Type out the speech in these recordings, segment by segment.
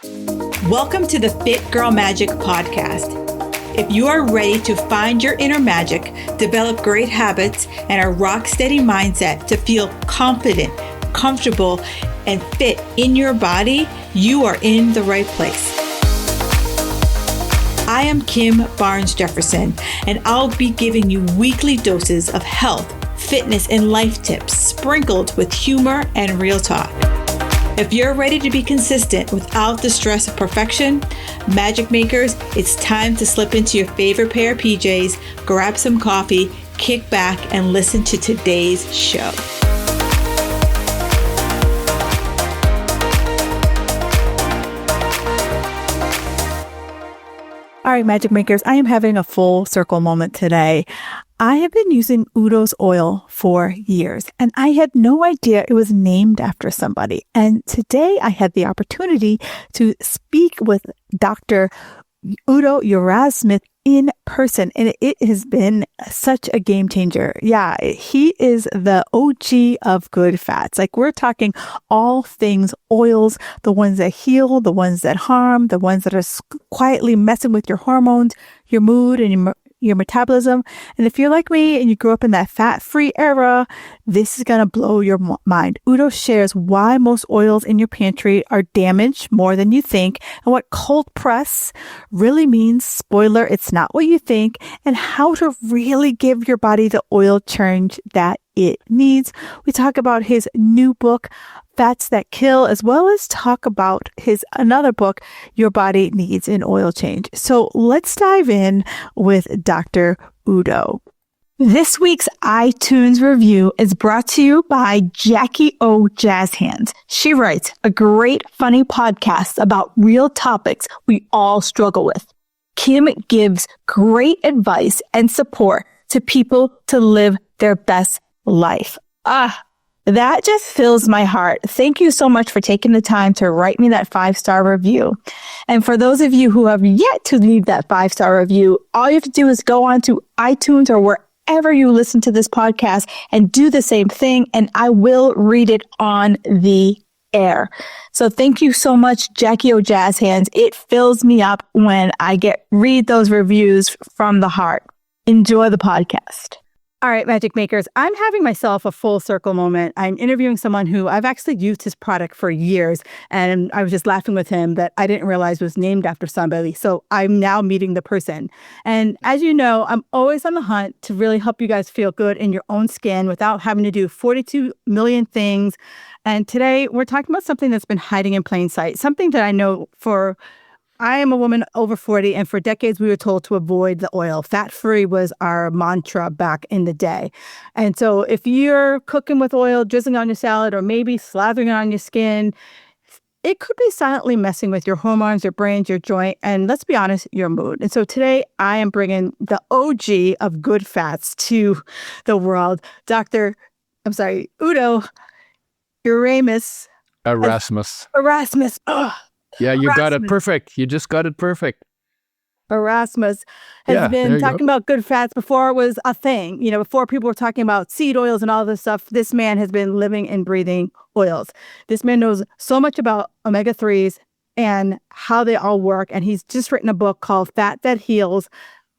Welcome to the Fit Girl Magic podcast. If you are ready to find your inner magic, develop great habits, and a rock steady mindset to feel confident, comfortable, and fit in your body, you are in the right place. I am Kim Barnes Jefferson, and I'll be giving you weekly doses of health, fitness, and life tips sprinkled with humor and real talk. If you're ready to be consistent without the stress of perfection, magic makers, it's time to slip into your favorite pair of PJs, grab some coffee, kick back, and listen to today's show. All right, magic makers, I am having a full circle moment today. I have been using Udo's oil for years, and I had no idea it was named after somebody. And today I had the opportunity to speak with Dr. Udo Erasmus in person, and it has been such a game changer. Yeah, he is the OG of good fats. Like, we're talking all things oils, the ones that heal, the ones that harm, the ones that are quietly messing with your hormones, your mood, and your metabolism. And if you're like me and you grew up in that fat-free era, this is going to blow your mind. Udo shares why most oils in your pantry are damaged more than you think, and what cold press really means. Spoiler, it's not what you think, and how to really give your body the oil change that it needs. We talk about his new book, Fats That Kill, as well as talk about his another book, Your Body Needs an Oil Change. So let's dive in with Dr. Udo. This week's iTunes review is brought to you by Jackie O. Jazz Hands. She writes a great, funny podcast about real topics we all struggle with. Kim gives great advice and support to people to live their best life. That just fills my heart. Thank you so much for taking the time to write me that 5-star review. And for those of you who have yet to leave that 5-star review, all you have to do is go on to iTunes or wherever you listen to this podcast and do the same thing, and I will read it on the air. So thank you so much, Jackie O. Jazz Hands. It fills me up when I read those reviews from the heart. Enjoy the podcast. All right, magic makers, I'm having myself a full circle moment. I'm interviewing someone who I've actually used his product for years, and I was just laughing with him that I didn't realize was named after somebody. So I'm now meeting the person. And as you know, I'm always on the hunt to really help you guys feel good in your own skin without having to do 42 million things. And today we're talking about something that's been hiding in plain sight, something that I know I am a woman over 40, and for decades we were told to avoid the oil. Fat-free was our mantra back in the day. And so if you're cooking with oil, drizzling on your salad, or maybe slathering it on your skin, it could be silently messing with your hormones, your brains, your joint, and let's be honest, your mood. And so today I am bringing the OG of good fats to the world, Udo Erasmus. Erasmus. Ugh. Yeah, you got it perfect. You just got it perfect. Erasmus has been talking about good fats before it was a thing. You know, before people were talking about seed oils and all this stuff, this man has been living and breathing oils. This man knows so much about omega-3s and how they all work. And he's just written a book called Fat That Heals,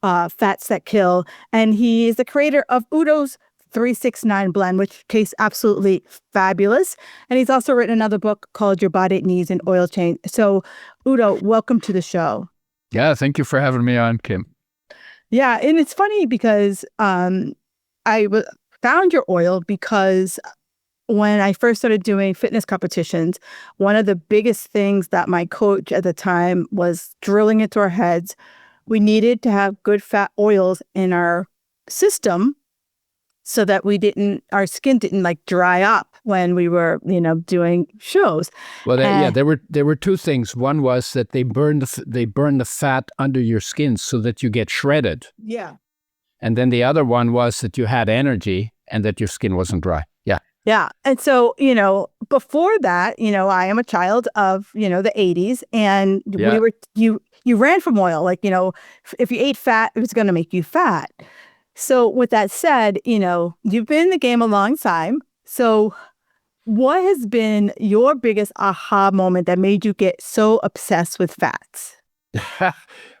Fats That Kill. And he is the creator of Udo's 369 blend, which tastes absolutely fabulous. And he's also written another book called Your Body Needs an Oil Change. So, Udo, welcome to the show. Yeah, thank you for having me on, Kim. Yeah, and it's funny because found your oil because when I first started doing fitness competitions, one of the biggest things that my coach at the time was drilling into our heads, we needed to have good fat oils in our system so that our skin didn't like dry up when we were, doing shows. Well, there were two things. One was that they burn the fat under your skin so that you get shredded. Yeah. And then the other one was that you had energy and that your skin wasn't dry. Yeah. Yeah. And so, before that, I am a child of, the 80s, and you ran from oil. Like, if you ate fat, it was going to make you fat. So with that said, you've been in the game a long time. So What has been your biggest aha moment that made you get so obsessed with fats?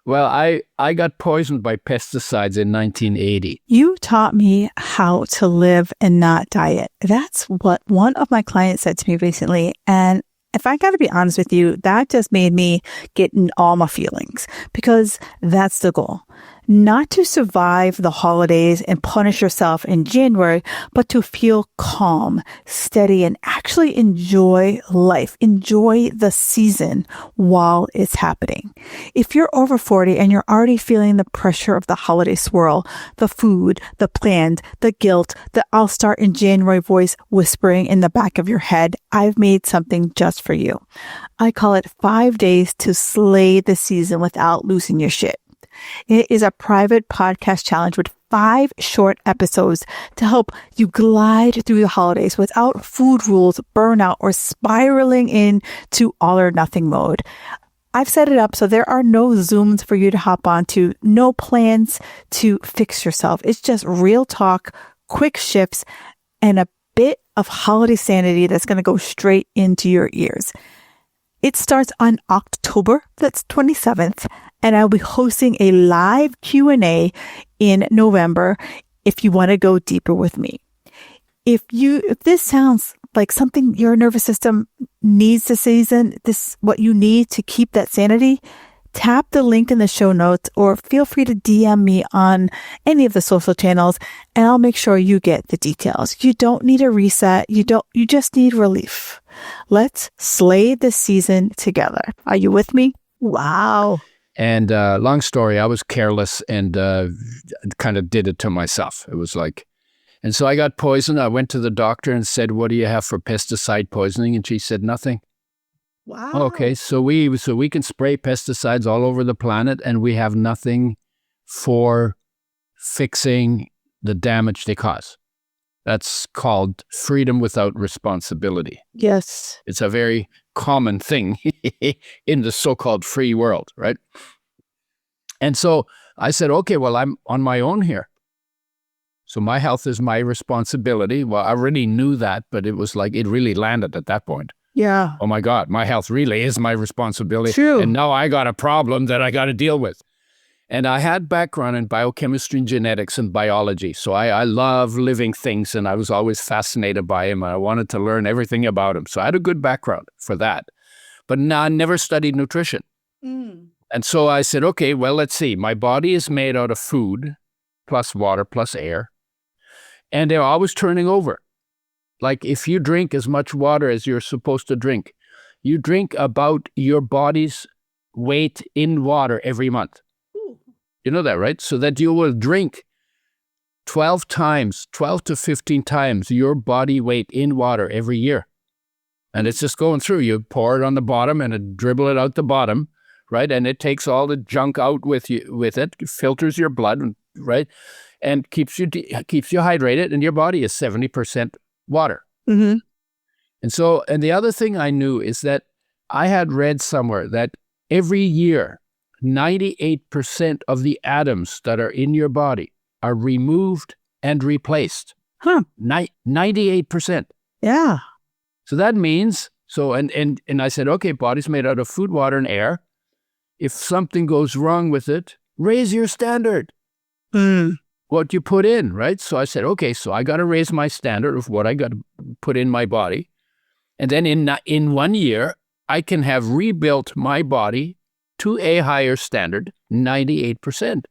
Well, I got poisoned by pesticides in 1980. You taught me how to live and not diet. That's what one of my clients said to me recently. And if I got to be honest with you, that just made me get in all my feelings because that's the goal. Not to survive the holidays and punish yourself in January, but to feel calm, steady, and actually enjoy life. Enjoy the season while it's happening. If you're over 40 and you're already feeling the pressure of the holiday swirl, the food, the plans, the guilt, the I'll start in January voice whispering in the back of your head, I've made something just for you. I call it 5 days to slay the season without losing your shit. It is a private podcast challenge with 5 short episodes to help you glide through the holidays without food rules, burnout, or spiraling into all or nothing mode. I've set it up so there are no Zooms for you to hop onto, no plans to fix yourself. It's just real talk, quick shifts, and a bit of holiday sanity that's going to go straight into your ears. It starts on October, that's 27th, and I'll be hosting a live Q&A in November if you want to go deeper with me. If this sounds like something your nervous system needs this season, this what you need to keep that sanity, tap the link in the show notes or feel free to DM me on any of the social channels and I'll make sure you get the details. You don't need a reset. You just need relief. Let's slay this season together. Are you with me? Wow. And long story, I was careless and kind of did it to myself. It was like, and so I got poisoned. I went to the doctor and said, what do you have for pesticide poisoning? And she said, nothing. Wow. Okay, so we can spray pesticides all over the planet and we have nothing for fixing the damage they cause. That's called freedom without responsibility. Yes. It's a very common thing in the so-called free world, right? And so I said, okay, well, I'm on my own here. So my health is my responsibility. Well, I already knew that, but it was like it really landed at that point. Yeah. Oh my God, my health really is my responsibility. True. And now I got a problem that I got to deal with. And I had background in biochemistry and genetics and biology. So I love living things and I was always fascinated by them. I wanted to learn everything about them. So I had a good background for that. But I never studied nutrition. And so I said, okay, well, let's see. My body is made out of food plus water plus air. And they're always turning over. Like if you drink as much water as you're supposed to drink, you drink about your body's weight in water every month. You know that, right? So that you will drink 12 to 15 times your body weight in water every year. And it's just going through. You pour it on the bottom and it dribble it out the bottom, right? And it takes all the junk out with it, filters your blood, right? And keeps you hydrated, and your body is 70% water. Mm-hmm. And the other thing I knew is that I had read somewhere that every year, 98% of the atoms that are in your body are removed and replaced. 98%. Yeah. So that means, and I said, okay, body's made out of food, water, and air. If something goes wrong with it, raise your standard. What you put in, right? So I said, okay, so I got to raise my standard of what I got to put in my body. And then in 1 year, I can have rebuilt my body to a higher standard, 98%.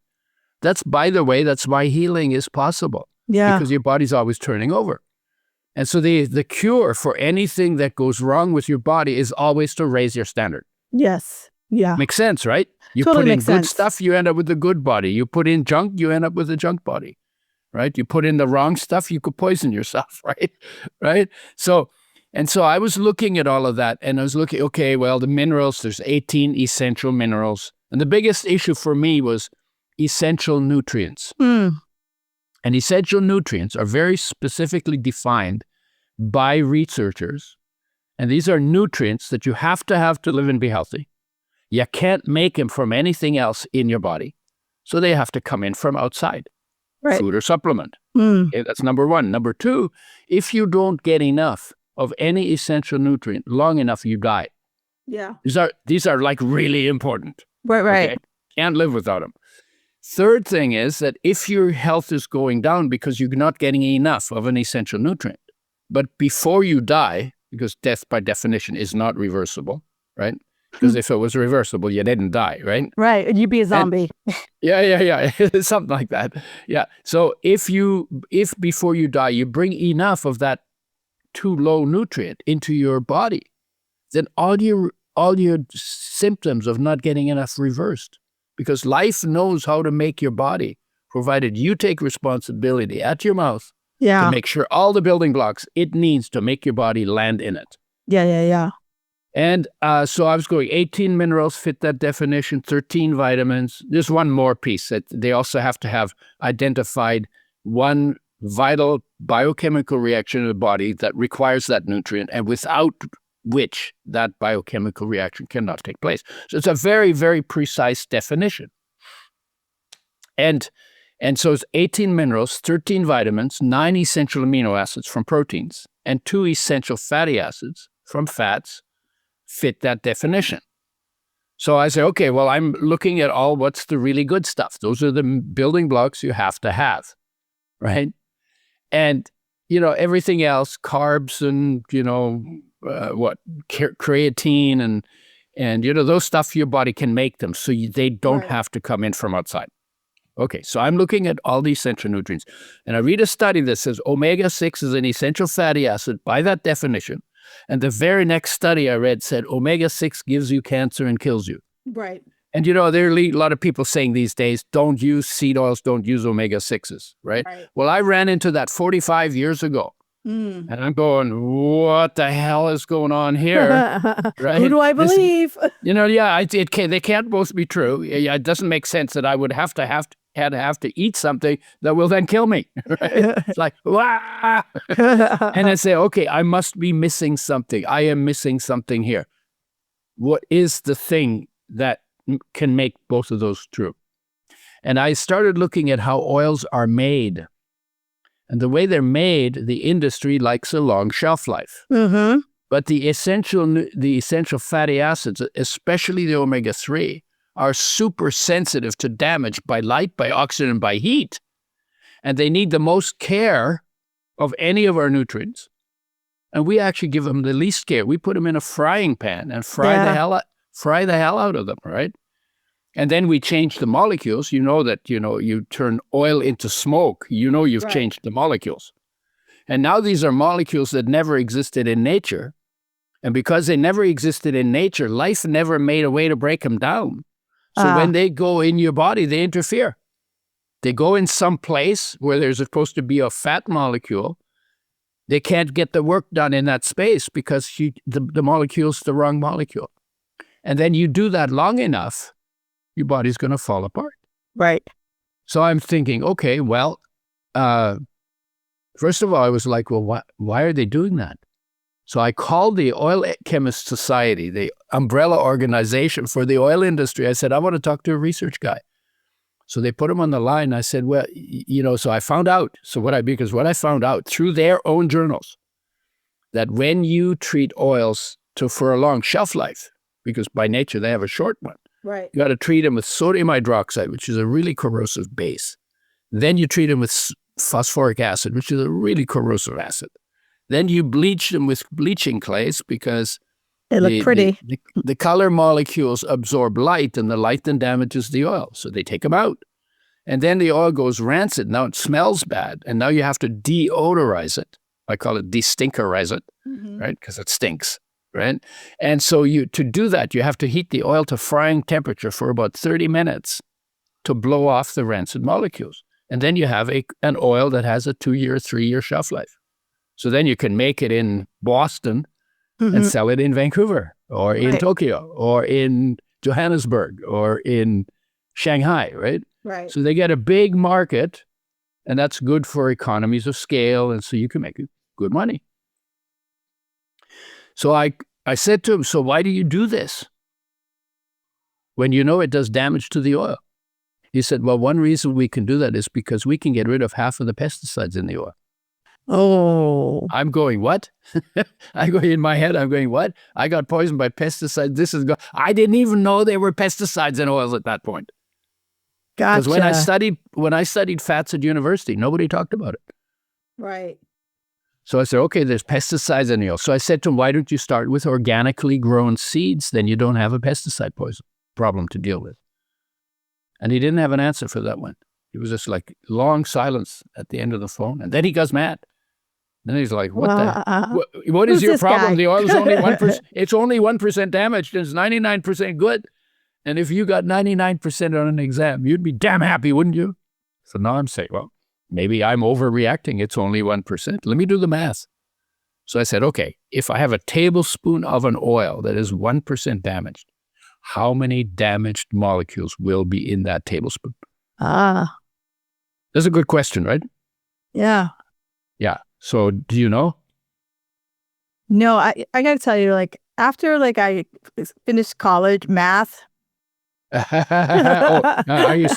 That's, by the way, that's why healing is possible. Yeah. Because your body's always turning over. And so the cure for anything that goes wrong with your body is always to raise your standard. Yes. Yeah. Makes sense, right? You Totally put in makes good sense. stuff, you end up with a good body. You put in junk, you end up with a junk body, right? You put in the wrong stuff, you could poison yourself, right? Right? So I was looking at all of that and I was looking, okay, well, the minerals, there's 18 essential minerals. And the biggest issue for me was essential nutrients. And essential nutrients are very specifically defined by researchers. And these are nutrients that you have to live and be healthy. You can't make them from anything else in your body. So they have to come in from outside, right? Food or supplement. Okay, that's number one. Number two, if you don't get enough, of any essential nutrient long enough, you die. Yeah. These are like really important. Right. Okay? Can't live without them. Third thing is that if your health is going down because you're not getting enough of an essential nutrient, but before you die, because death by definition is not reversible, right? Because if it was reversible, you didn't die, right? Right. You'd be a zombie. Yeah. Something like that. Yeah. So if before you die, you bring enough of that too low nutrient into your body, then all your symptoms of not getting enough reversed. Because life knows how to make your body, provided you take responsibility at your mouth to make sure all the building blocks it needs to make your body land in it. Yeah. And so I was going, 18 minerals fit that definition, 13 vitamins. There's one more piece that they also have to have identified one vital biochemical reaction in the body that requires that nutrient and without which that biochemical reaction cannot take place. So it's a very, very precise definition. And so it's 18 minerals, 13 vitamins, 9 essential amino acids from proteins, and 2 essential fatty acids from fats fit that definition. So I say, okay, well, I'm looking at what's the really good stuff. Those are the building blocks you have to have, right? And, everything else, carbs and, creatine and those stuff, your body can make them. So they don't have to come in from outside. Okay, so I'm looking at all the essential nutrients. And I read a study that says omega-6 is an essential fatty acid by that definition. And the very next study I read said omega-6 gives you cancer and kills you. Right. And, there are a lot of people saying these days, don't use seed oils, don't use omega-6s, right? Well, I ran into that 45 years ago. And I'm going, what the hell is going on here? Right? Who do I believe? They can't both be true. It doesn't make sense that I would have to eat something that will then kill me. Right? It's like, wah! And I say, okay, I must be missing something. I am missing something here. What is the thing that can make both of those true? And I started looking at how oils are made. And the way they're made, the industry likes a long shelf life. Mm-hmm. But the essential fatty acids, especially the omega-3, are super sensitive to damage by light, by oxygen, by heat. And they need the most care of any of our nutrients. And we actually give them the least care. We put them in a frying pan and fry the hell out of them, right? And then we change the molecules. You turn oil into smoke. You've changed the molecules. And now these are molecules that never existed in nature. And because they never existed in nature, life never made a way to break them down. So when they go in your body, they interfere. They go in some place where there's supposed to be a fat molecule. They can't get the work done in that space because the molecule's the wrong molecule. And then you do that long enough, your body's going to fall apart. Right. So I'm thinking, okay, well, first of all, I was like, well, why are they doing that? So I called the Oil Chemist Society, the umbrella organization for the oil industry. I said, I want to talk to a research guy. So they put him on the line. I said, well, so I found out. Because what I found out through their own journals, that when you treat oils for a long shelf life, because by nature they have a short one, right, you got to treat them with sodium hydroxide, which is a really corrosive base. Then you treat them with phosphoric acid, which is a really corrosive acid. Then you bleach them with bleaching clays because they look pretty. The color molecules absorb light, and the light then damages the oil. So they take them out. And then the oil goes rancid. Now it smells bad. And now you have to deodorize it. I call it de-stinkerize it, right? Because it stinks, right? And so to do that, you have to heat the oil to frying temperature for about 30 minutes to blow off the rancid molecules. And then you have an oil that has a 2-year, 3-year shelf life. So then you can make it in Boston and sell it in Vancouver or in Tokyo or in Johannesburg or in Shanghai, right? Right. So they get a big market, and that's good for economies of scale, and so you can make good money. So I said to him, so why do you do this when you know it does damage to the oil? He said, well, one reason we can do that is because we can get rid of half of the pesticides in the oil. Oh, I'm going, what? I go in my head, I'm going, what? I got poisoned by pesticides. I didn't even know there were pesticides in oils at that point. Because gotcha. when I studied fats at university, nobody talked about it. Right. So I said, okay, there's pesticides in the oil. So I said to him, why don't you start with organically grown seeds? Then you don't have a pesticide poison problem to deal with. And he didn't have an answer for that one. It was just like long silence at the end of the phone. And then he goes mad. Then he's like, what is Who's your this problem? guy? The oil is only 1%. It's only 1% damaged and it's 99% good. And if you got 99% on an exam, you'd be damn happy, wouldn't you? So now I'm saying, well, maybe I'm overreacting. It's only 1%. Let me do the math. So I said, okay, if I have a tablespoon of an oil that is 1% damaged, how many damaged molecules will be in that tablespoon? Ah, That's a good question, right? yeah. Yeah. So do you know? No, I gotta tell you, like after like I finished college math. Are you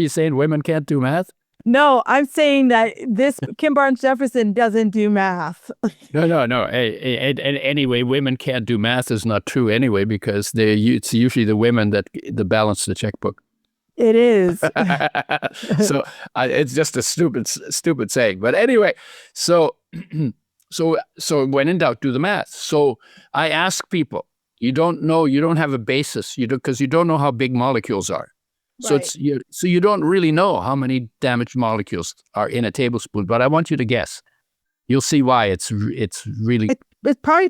saying women can't do math? No, I'm saying that this Kim Barnes Jefferson doesn't do math. No. Anyway, women can't do math is not true anyway, because it's usually the women that balance the checkbook. It is. So it's just a stupid saying. But anyway, so when in doubt, do the math. So I ask people, you don't know, you don't have a basis, because you don't know how big molecules are. So Right. you don't really know how many damaged molecules are in a tablespoon. But I want you to guess. You'll see why it's really. It probably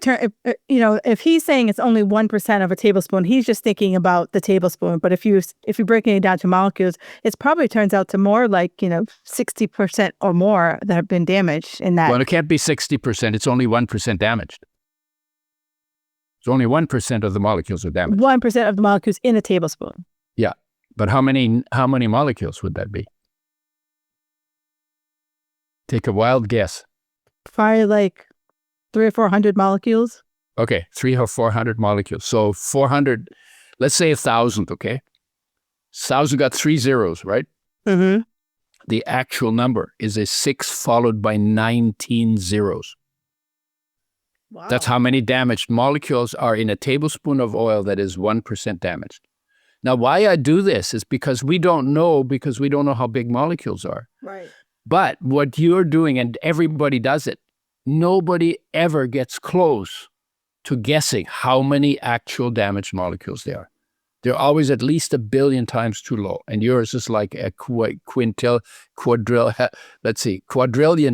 if he's saying it's only 1% of a tablespoon, he's just thinking about the tablespoon. But if you're breaking it down to molecules, it probably turns out to more like 60% or more that have been damaged in that. Well, it can't be 60%. It's only 1% damaged. It's only 1% of the molecules are damaged. 1% of the molecules in a tablespoon. Yeah, but how many molecules would that be? Take a wild guess. Probably like 300 or 400 molecules. Okay, 300 or 400 molecules. So 400, let's say 1,000, okay? 1,000 got 3 zeros, right? Mm-hmm. The actual number is a 6 followed by 19 zeros. Wow. That's how many damaged molecules are in a tablespoon of oil that is 1% damaged. Now, why I do this is because we don't know how big molecules are. Right. But what you're doing, and everybody does it, nobody ever gets close to guessing how many actual damaged molecules there are. They're always at least 1 billion times too low. And yours is like a quadrillion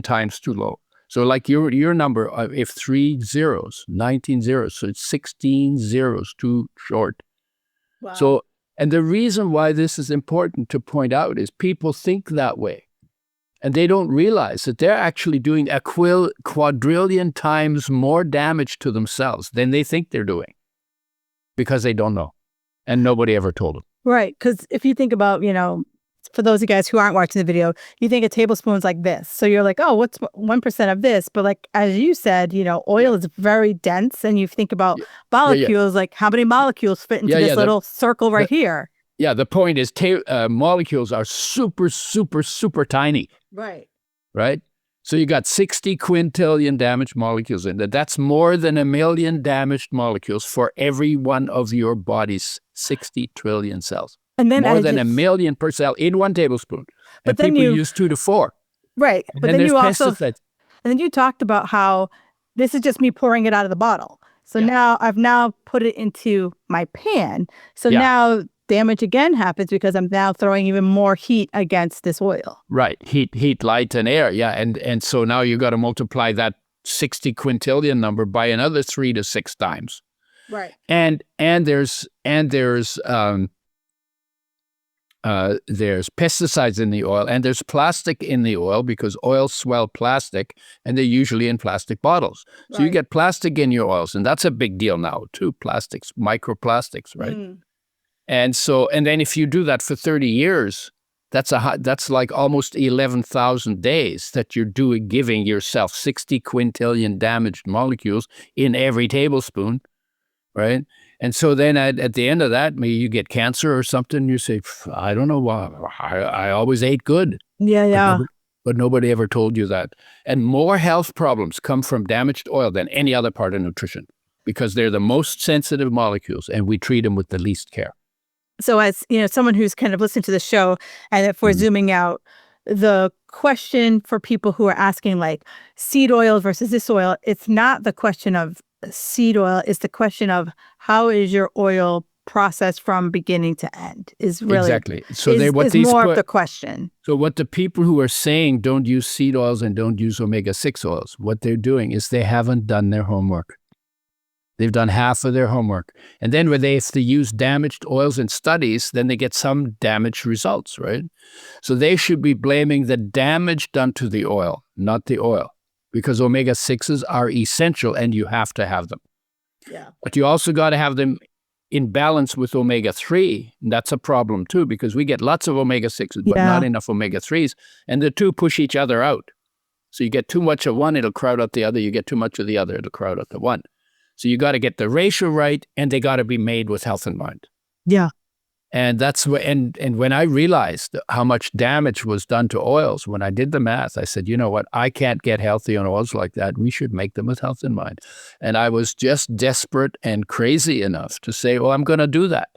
times too low. So like your number, if 3 zeros, 19 zeros, so it's 16 zeros too short. Wow. So, and the reason why this is important to point out is people think that way. And they don't realize that they're actually doing a quadrillion times more damage to themselves than they think they're doing, because they don't know. And nobody ever told them. Right. Because if you think about, for those of you guys who aren't watching the video, you think a tablespoon's like this. So you're like, oh, what's 1% of this? But like, as you said, oil is very dense. And you think about molecules, like how many molecules fit into this little circle right here? Yeah, the point is molecules are super, super, super tiny. Right. Right? So you got 60 quintillion damaged molecules in there. That's more than 1 million damaged molecules for every one of your body's 60 trillion cells. And then more than 1 million per cell in 1 tablespoon. But and then people use 2 to 4. Right. And but then you also, and then you talked about how this is just me pouring it out of the bottle. So now I've put it into my pan. So now damage again happens because I'm now throwing even more heat against this oil. Right. Heat, light, and air. Yeah. And so now you got to multiply that 60 quintillion number by another 3 to 6 times. Right. And there's pesticides in the oil, and there's plastic in the oil, because oils swell plastic, and they're usually in plastic bottles. So you get plastic in your oils, and that's a big deal now too. Plastics, microplastics, right? And then if you do that for 30 years, that's like almost 11,000 days that you're giving yourself 60 quintillion damaged molecules in every tablespoon, right? And so then at the end of that, maybe you get cancer or something. You say, I don't know why. I always ate good. Yeah. But nobody ever told you that. And more health problems come from damaged oil than any other part of nutrition because they're the most sensitive molecules and we treat them with the least care. So as, someone who's kind of listened to the show, and if we're zooming out, the question for people who are asking like seed oil versus this oil, it's not the question of seed oil, it's the question of how is your oil processed from beginning to end is really exactly. So is more of the question. So what the people who are saying don't use seed oils and don't use omega-6 oils, what they're doing is they haven't done their homework. They've done half of their homework. And then when they have to use damaged oils in studies, then they get some damaged results, right? So they should be blaming the damage done to the oil, not the oil, because omega-6s are essential and you have to have them. Yeah. But you also got to have them in balance with omega-3. That's a problem too, because we get lots of omega-6s, but not enough omega-3s. And the two push each other out. So you get too much of one, it'll crowd out the other. You get too much of the other, it'll crowd out the one. So you got to get the ratio right, and they got to be made with health in mind. Yeah. And that's and when I realized how much damage was done to oils, when I did the math, I said, you know what, I can't get healthy on oils like that. We should make them with health in mind. And I was just desperate and crazy enough to say, well, I'm going to do that.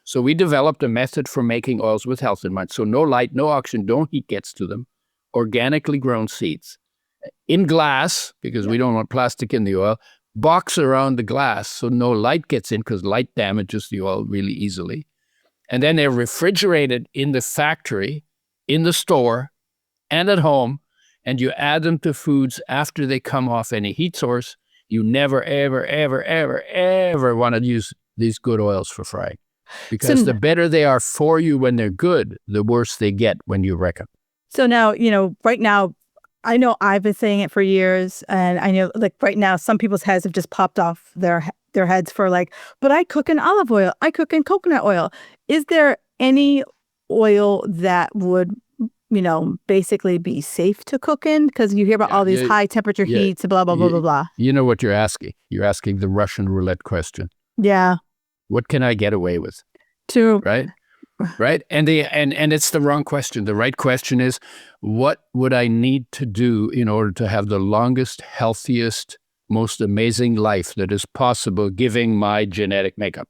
So we developed a method for making oils with health in mind. So no light, no oxygen, no heat gets to them. Organically grown seeds in glass, because we don't want plastic in the oil. Box around the glass so no light gets in because light damages the oil really easily. And then they're refrigerated in the factory, in the store, and at home, and you add them to foods after they come off any heat source. You never, ever, ever, ever, ever want to use these good oils for frying. Because the better they are for you when they're good, the worse they get when you wreck them. So now, right now, I know I've been saying it for years, and I know like right now some people's heads have just popped off their heads for like, but I cook in olive oil, I cook in coconut oil. Is there any oil that would, basically be safe to cook in? Because you hear about all these high temperature heats, blah, blah, blah, blah, blah. You know what you're asking? You're asking the Russian roulette question. Yeah. What can I get away with? True. Right? Right? And it's the wrong question. The right question is, what would I need to do in order to have the longest, healthiest, most amazing life that is possible, giving my genetic makeup?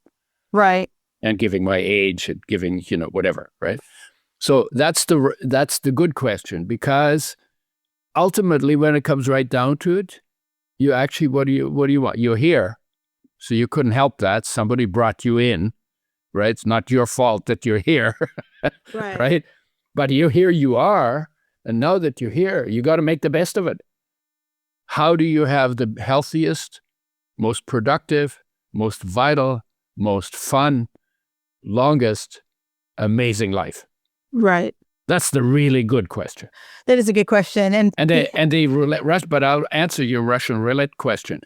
Right. And giving my age and giving, whatever, right? So that's the good question, because ultimately when it comes right down to it, you actually, what do you want? You're here. So you couldn't help that. Somebody brought you in. Right? It's not your fault that you're here, right? But here you are, and now that you're here, you got to make the best of it. How do you have the healthiest, most productive, most vital, most fun, longest, amazing life? Right. That's the really good question. That is a good question. And the roulette, but I'll answer your Russian roulette question.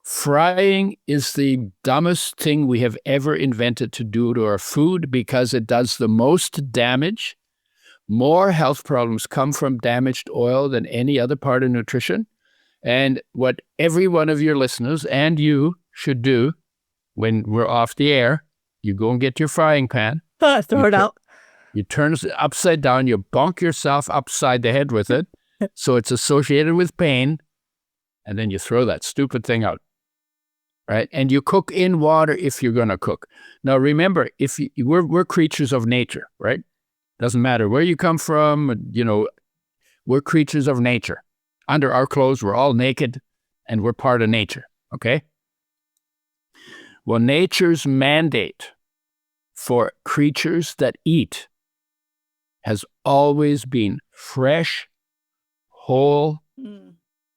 Frying is the dumbest thing we have ever invented to do to our food because it does the most damage. More health problems come from damaged oil than any other part of nutrition. And what every one of your listeners and you should do when we're off the air, you go and get your frying pan. Throw it out. You turn it upside down. You bonk yourself upside the head with it so it's associated with pain. And then you throw that stupid thing out. Right? And you cook in water if you're going to cook. Now, remember, we're creatures of nature, right? Doesn't matter where you come from, we're creatures of nature. Under our clothes, we're all naked, and we're part of nature, okay? Well, nature's mandate for creatures that eat has always been fresh, whole,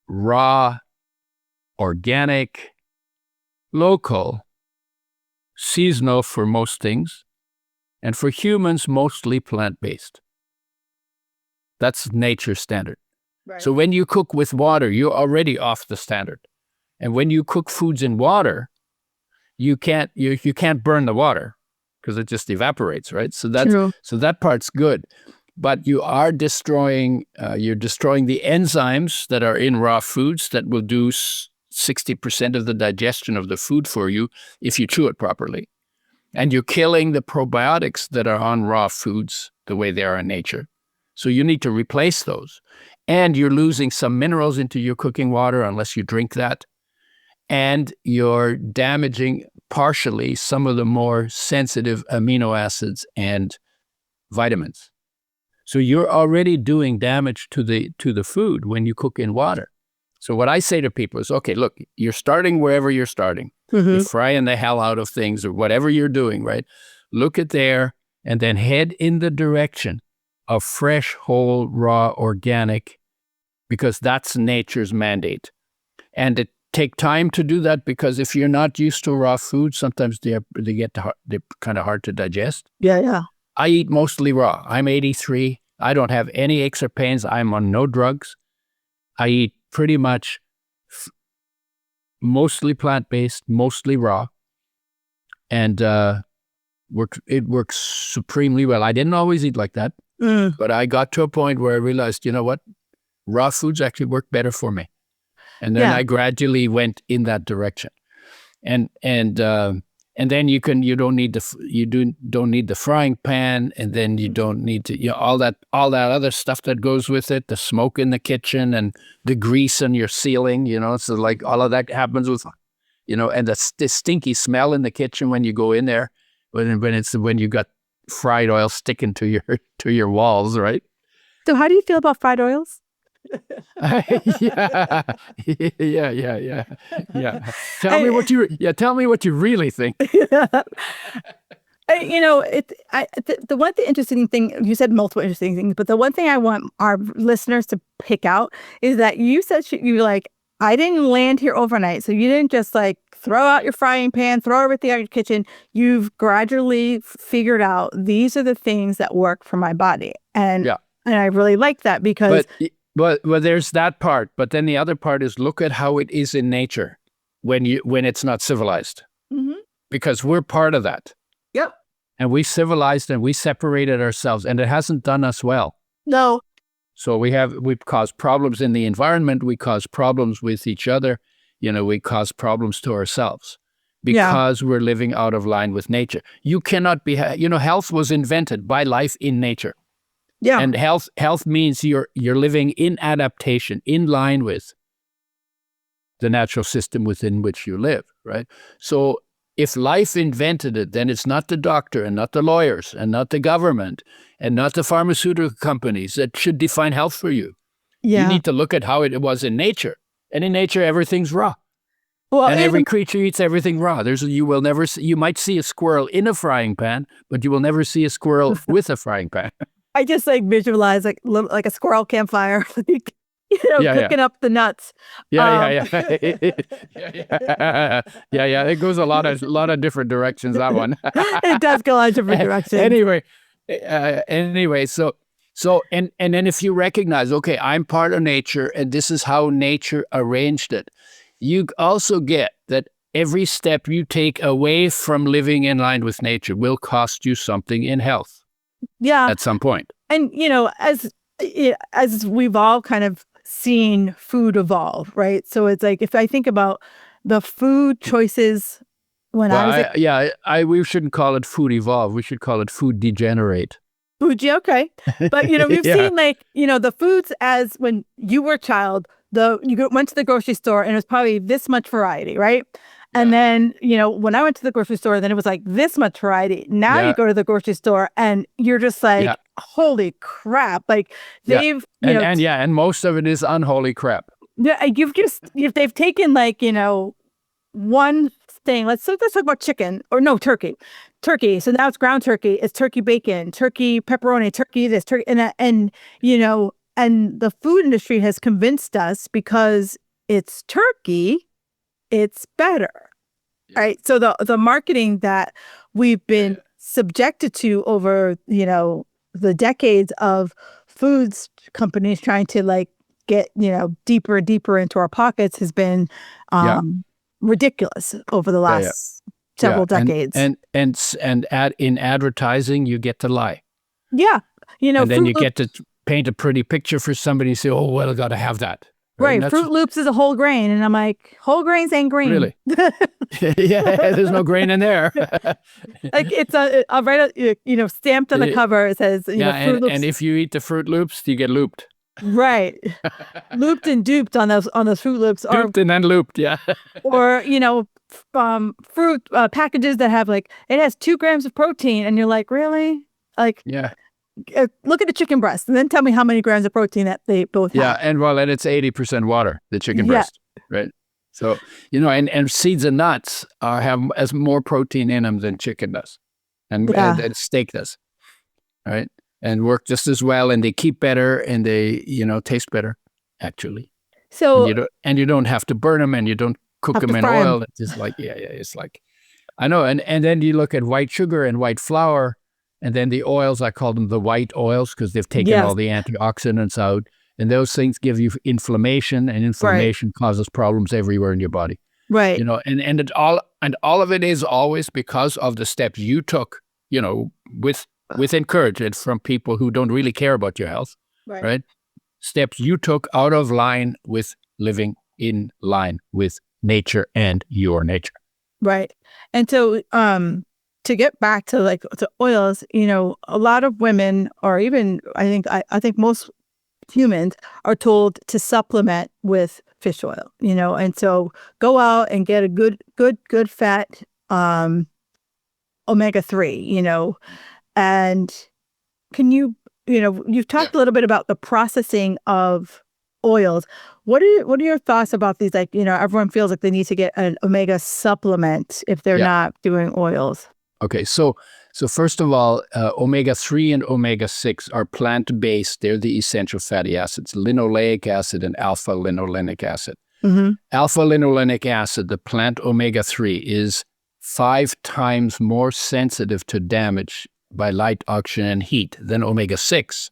raw, organic, local, seasonal for most things, and for humans, mostly plant-based. That's nature's standard. Right. So when you cook with water, you're already off the standard. And when you cook foods in water, you can't burn the water because it just evaporates, right? So that part's good. But you are destroying the enzymes that are in raw foods that will do 60% of the digestion of the food for you if you chew it properly. And you're killing the probiotics that are on raw foods the way they are in nature. So you need to replace those. And you're losing some minerals into your cooking water unless you drink that. And you're damaging partially some of the more sensitive amino acids and vitamins. So you're already doing damage to the food when you cook in water. So what I say to people is, okay, look, you're starting wherever you're starting. You're frying the hell out of things or whatever you're doing, right? Look at there and then head in the direction of fresh, whole, raw, organic, because that's nature's mandate. And it take time to do that, because if you're not used to raw food, sometimes they're kind of hard to digest. Yeah. I eat mostly raw. I'm 83. I don't have any aches or pains. I'm on no drugs. I eat pretty much mostly plant-based, mostly raw, and it works supremely well. I didn't always eat like that, but I got to a point where I realized, you know what, raw foods actually work better for me, and then I gradually went in that direction, and then you don't need the frying pan, and then you don't need to, all that other stuff that goes with it, the smoke in the kitchen and the grease on your ceiling, so like all of that happens with, and the stinky smell in the kitchen when you go in there, when you got fried oil sticking to your walls, right? So how do you feel about fried oils? Yeah. Tell me what you really think. The one interesting thing, you said multiple interesting things, but the one thing I want our listeners to pick out is that you said you like, I didn't land here overnight. So you didn't just like throw out your frying pan, throw everything out your kitchen. You've gradually figured out these are the things that work for my body. And I really like that because... But there's that part. But then the other part is, look at how it is in nature when it's not civilized. Because we're part of that. Yep. And we civilized and we separated ourselves, and it hasn't done us well. No. So we've caused problems in the environment. We cause problems with each other. We cause problems to ourselves because we're living out of line with nature. You cannot be, health was invented by life in nature. Yeah. And health means you're living in adaptation, in line with the natural system within which you live, right? So if life invented it, then it's not the doctor and not the lawyers and not the government and not the pharmaceutical companies that should define health for you. Yeah. You need to look at how it was in nature. And in nature, everything's raw. Well, and every creature eats everything raw. You might see a squirrel in a frying pan, but you will never see a squirrel with a frying pan. I just visualize like a squirrel campfire, cooking up the nuts. Yeah. It goes a lot of different directions, that one. It does go a lot of different directions. Anyway, so and then if you recognize, okay, I'm part of nature and this is how nature arranged it, you also get that every step you take away from living in line with nature will cost you something in health. Yeah. At some point. And, as we've all kind of seen food evolve, right? So it's like, if I think about the food choices when we shouldn't call it food evolve. We should call it food degenerate. Okay. But, we've seen the foods as when you were a child, you went to the grocery store and it was probably this much variety, right? And then, when I went to the grocery store, then it was like this much variety. Now you go to the grocery store and you're just like, holy crap. Like and most of it is unholy crap. Yeah. If they've taken one thing, let's talk about chicken turkey. So now it's ground turkey, it's turkey bacon, turkey pepperoni, turkey this, turkey, and the food industry has convinced us because it's turkey, it's better, right? So the marketing that we've been subjected to over, the decades of foods companies trying to get, deeper and deeper into our pockets has been ridiculous over the last several decades. And in advertising, you get to lie. Yeah. And then you get to paint a pretty picture for somebody and say, oh, well, I got to have that. right? Right. Fruit Loops is a whole grain. And I'm like, whole grains ain't green. Really? Yeah, there's no grain in there. Like it's stamped on the cover. It says, Fruit Loops. And if you eat the Fruit Loops, you get looped. Right. Looped and duped on those Fruit Loops. Looped and then looped, yeah. Or, fruit packages that have it has 2 grams of protein. And you're like, really? Like, yeah. Look at the chicken breast and then tell me how many grams of protein that they both have. Yeah, and it's 80% water, the chicken breast, right? So, and seeds and nuts have as more protein in them than chicken does and steak does, right? And work just as well, and they keep better, and they, taste better, actually. So you don't have to burn them, and you don't cook them in oil. It's just like, it's like, I know. And then you look at white sugar and white flour, and then the oils, I call them the white oils because they've taken all the antioxidants out. And those things give you inflammation, and inflammation causes problems everywhere in your body. Right. And all of it is always because of the steps you took, with encouragement from people who don't really care about your health, right? Steps you took out of line with living in line with nature and your nature. Right. And so, to get back to to oils, a lot of women, or even I think most humans are told to supplement with fish oil, and so go out and get a good fat, omega-3, and can you've talked a little bit about the processing of oils. What are your thoughts about these? Everyone feels like they need to get an omega supplement if they're not doing oils. Okay, so first of all, omega-3 and omega-6 are plant-based. They're the essential fatty acids, linoleic acid and alpha-linolenic acid. Mm-hmm. Alpha-linolenic acid, the plant omega-3, is 5 times more sensitive to damage by light, oxygen, and heat than omega-6.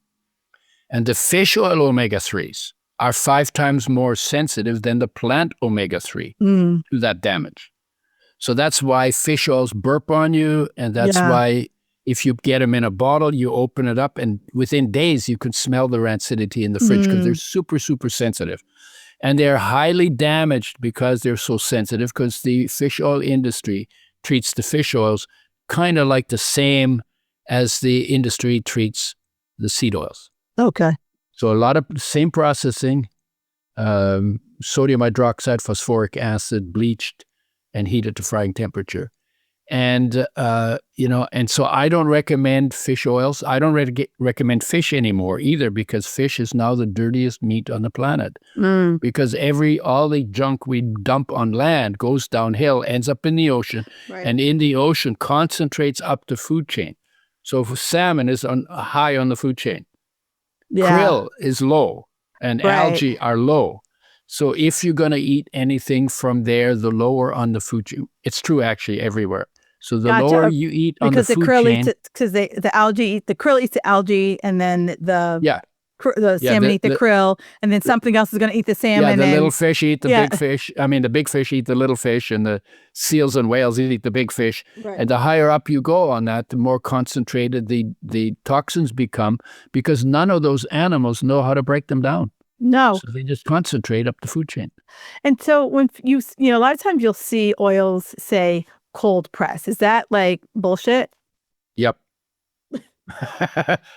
And the fish oil omega-3s are 5 times more sensitive than the plant omega-3 to that damage. So that's why fish oils burp on you, and that's why if you get them in a bottle, you open it up, and within days you can smell the rancidity in the fridge because they're super, super sensitive. And they're highly damaged because they're so sensitive, because the fish oil industry treats the fish oils kind of like the same as the industry treats the seed oils. Okay. So a lot of same processing, sodium hydroxide, phosphoric acid, bleached, and heated to frying temperature. And, and so I don't recommend fish oils. I don't recommend fish anymore either, because fish is now the dirtiest meat on the planet. Because all the junk we dump on land goes downhill, ends up in the ocean, and in the ocean concentrates up the food chain. So salmon is high on the food chain. Krill is low, and algae are low. So if you're going to eat anything from there, the lower on the food chain, it's true actually everywhere. So the lower you eat on the food chain. Because the krill eats the algae, and then the salmon eat the krill, and then something else is going to eat the salmon. Yeah, the little fish eat the big fish. I mean, the big fish eat the little fish, and the seals and whales eat the big fish. Right. And the higher up you go on that, the more concentrated the toxins become, because none of those animals know how to break them down. No. So they just concentrate up the food chain. And so when a lot of times you'll see oils say cold press. Is that like bullshit? Yep.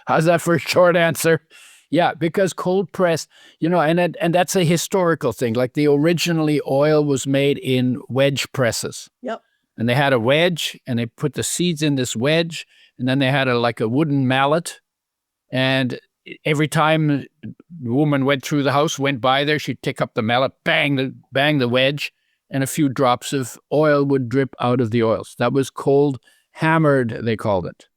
How's that for a short answer? Yeah, because cold press, and that's a historical thing. Like originally oil was made in wedge presses. Yep. And they had a wedge, and they put the seeds in this wedge, and then they had a wooden mallet, and every time the woman went through the house, went by there, she'd take up the mallet, bang the wedge, and a few drops of oil would drip out of the oils. That was cold hammered, they called it,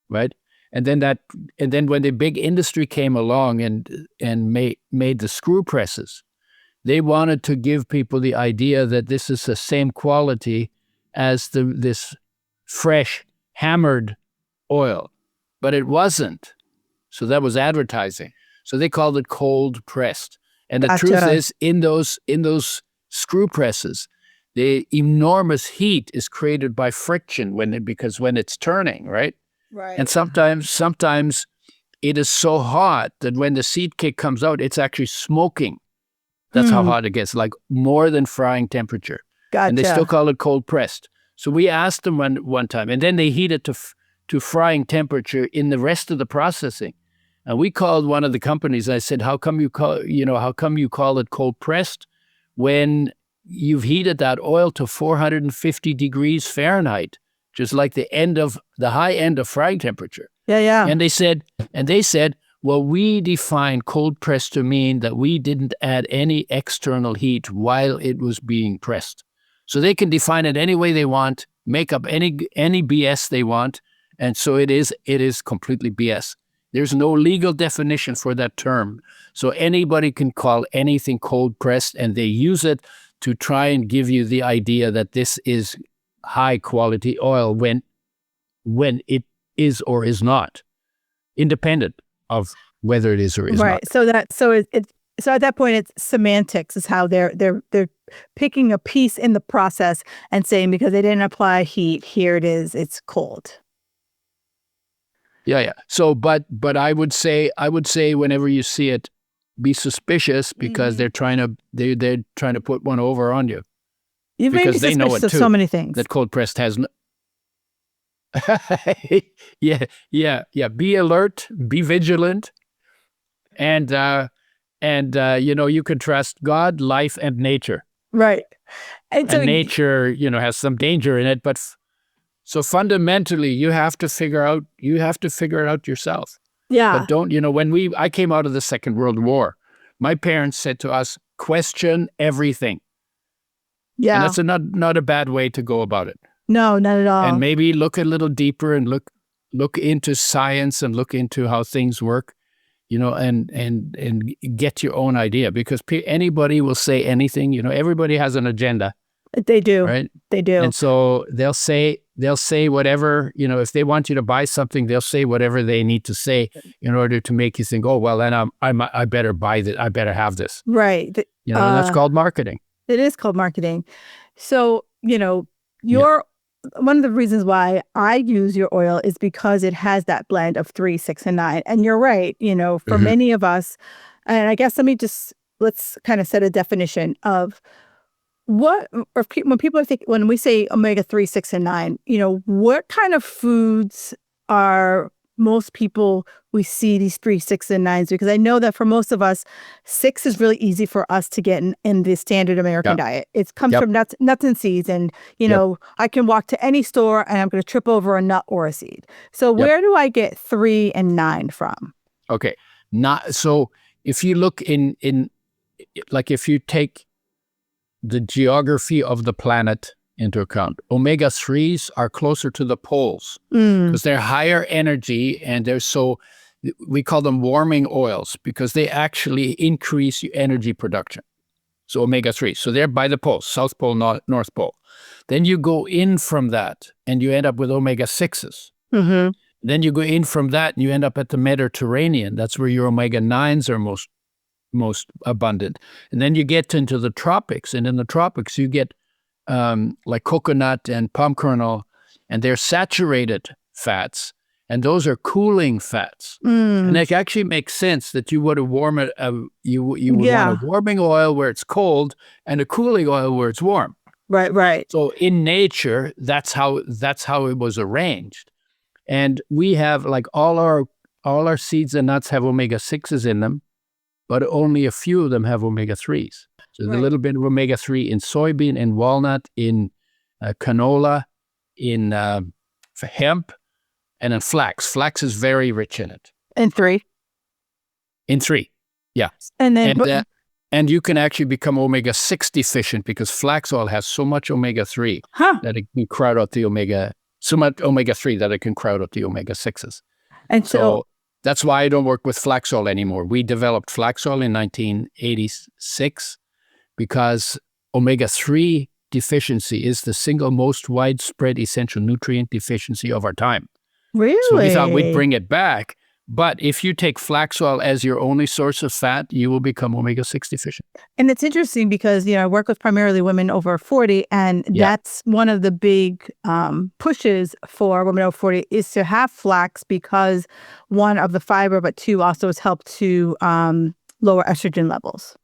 right? And then when the big industry came along and made the screw presses, they wanted to give people the idea that this is the same quality as this fresh hammered oil, but it wasn't. So that was advertising. So they called it cold pressed. And the truth is, in those screw presses, the enormous heat is created by friction because when it's turning, right? Right. And sometimes it is so hot that when the seed cake comes out, it's actually smoking That's how hot it gets, like more than frying temperature. Gotcha. And they still call it cold pressed. So we asked them one time, and then they heat it to frying temperature in the rest of the processing. And we called one of the companies. I said, how come you call it cold pressed when you've heated that oil to 450 degrees Fahrenheit, just like the high end of frying temperature? Yeah. And they said, well, we define cold pressed to mean that we didn't add any external heat while it was being pressed. So they can define it any way they want, make up any BS they want, and so it is completely BS. There's no legal definition for that term. So anybody can call anything cold pressed, and they use it to try and give you the idea that this is high quality oil when it is or is not, independent of whether it is or is not. Right. So at that point, it's semantics is how they're picking a piece in the process and saying, because they didn't apply heat, here it is, it's cold. Yeah. So, but I would say whenever you see it, be suspicious, because they're trying to put one over on you. You've made me suspicious of so many things. That cold pressed has. Yeah. Be alert, be vigilant, and you can trust God, life, and nature. Right. And nature, has some danger in it, but so fundamentally, you have to figure it out yourself. Yeah. But don't, I came out of the Second World War, my parents said to us, question everything. Yeah. And that's not a bad way to go about it. No, not at all. And maybe look a little deeper and look into science and look into how things work, and get your own idea, because anybody will say anything. Everybody has an agenda. They do. Right? They do. And so they'll say whatever, if they want you to buy something, they'll say whatever they need to say in order to make you think, oh, well, then I better buy this. I better have this. Right. And that's called marketing. It is called marketing. So, one of the reasons why I use your oil is because it has that blend of 3, 6, and 9. And you're right, for many of us, and I guess let's kind of set a definition of when we say omega-3, 6, and 9, what kind of foods are most people we see these 3, 6, and 9s? Because I know that for most of us, 6 is really easy for us to get in the standard American diet. It comes from nuts and seeds, and I can walk to any store and I'm going to trip over a nut or a seed. So where do I get 3 and 9 from? Okay, so if you look in like if you take the geography of the planet into account, omega-3s are closer to the poles because they're higher energy, and we call them warming oils because they actually increase your energy production. So omega-3, so they're by the poles, South Pole, North Pole. Then you go in from that and you end up with omega-6s. Mm-hmm. Then you go in from that and you end up at the Mediterranean. That's where your omega-9s are most abundant. And then you get into the tropics, and in the tropics you get like coconut and palm kernel, and they're saturated fats, and those are cooling fats. And it actually makes sense that you would warm it. You would want a warming oil where it's cold and a cooling oil where it's warm. Right. So in nature, that's how it was arranged. And we have like all our seeds and nuts have omega-6s in them, but only a few of them have omega-3s. So there's a little bit of omega-3 in soybean, in walnut, in canola, in hemp, and in flax. Flax is very rich in it. And 3? In 3, yeah. And then... And you can actually become omega-6 deficient because flax oil has so much omega-3 that it can crowd out the omega-3 that it can crowd out the omega-6s. And so that's why I don't work with flax oil anymore. We developed flax oil in 1986 because omega-3 deficiency is the single most widespread essential nutrient deficiency of our time. Really? So we thought we'd bring it back. But if you take flax oil as your only source of fat, you will become omega-6 deficient. And it's interesting because, I work with primarily women over 40, and that's one of the big pushes for women over 40 is to have flax because, one, of the fiber, but two, also has helped to lower estrogen levels.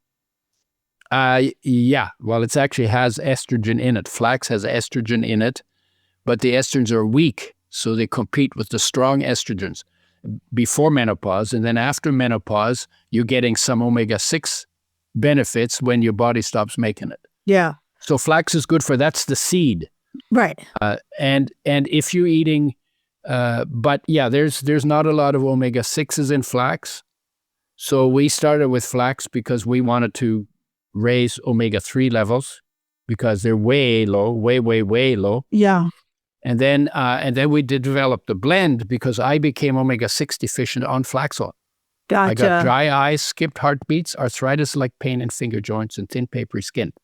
Yeah. Well, it actually has estrogen in it. Flax has estrogen in it, but the estrogens are weak, so they compete with the strong estrogens before menopause. And then after menopause, you're getting some omega-6 benefits when your body stops making it. Yeah. So flax is good for, that's the seed. Right. And if you're eating, but yeah, there's not a lot of omega-6s in flax. So we started with flax because we wanted to raise omega-3 levels because they're way low, way low. Yeah. And then we did develop the blend because I became omega-6 deficient on flax oil. Gotcha. I got dry eyes, skipped heartbeats, arthritis-like pain in finger joints, and thin, papery skin.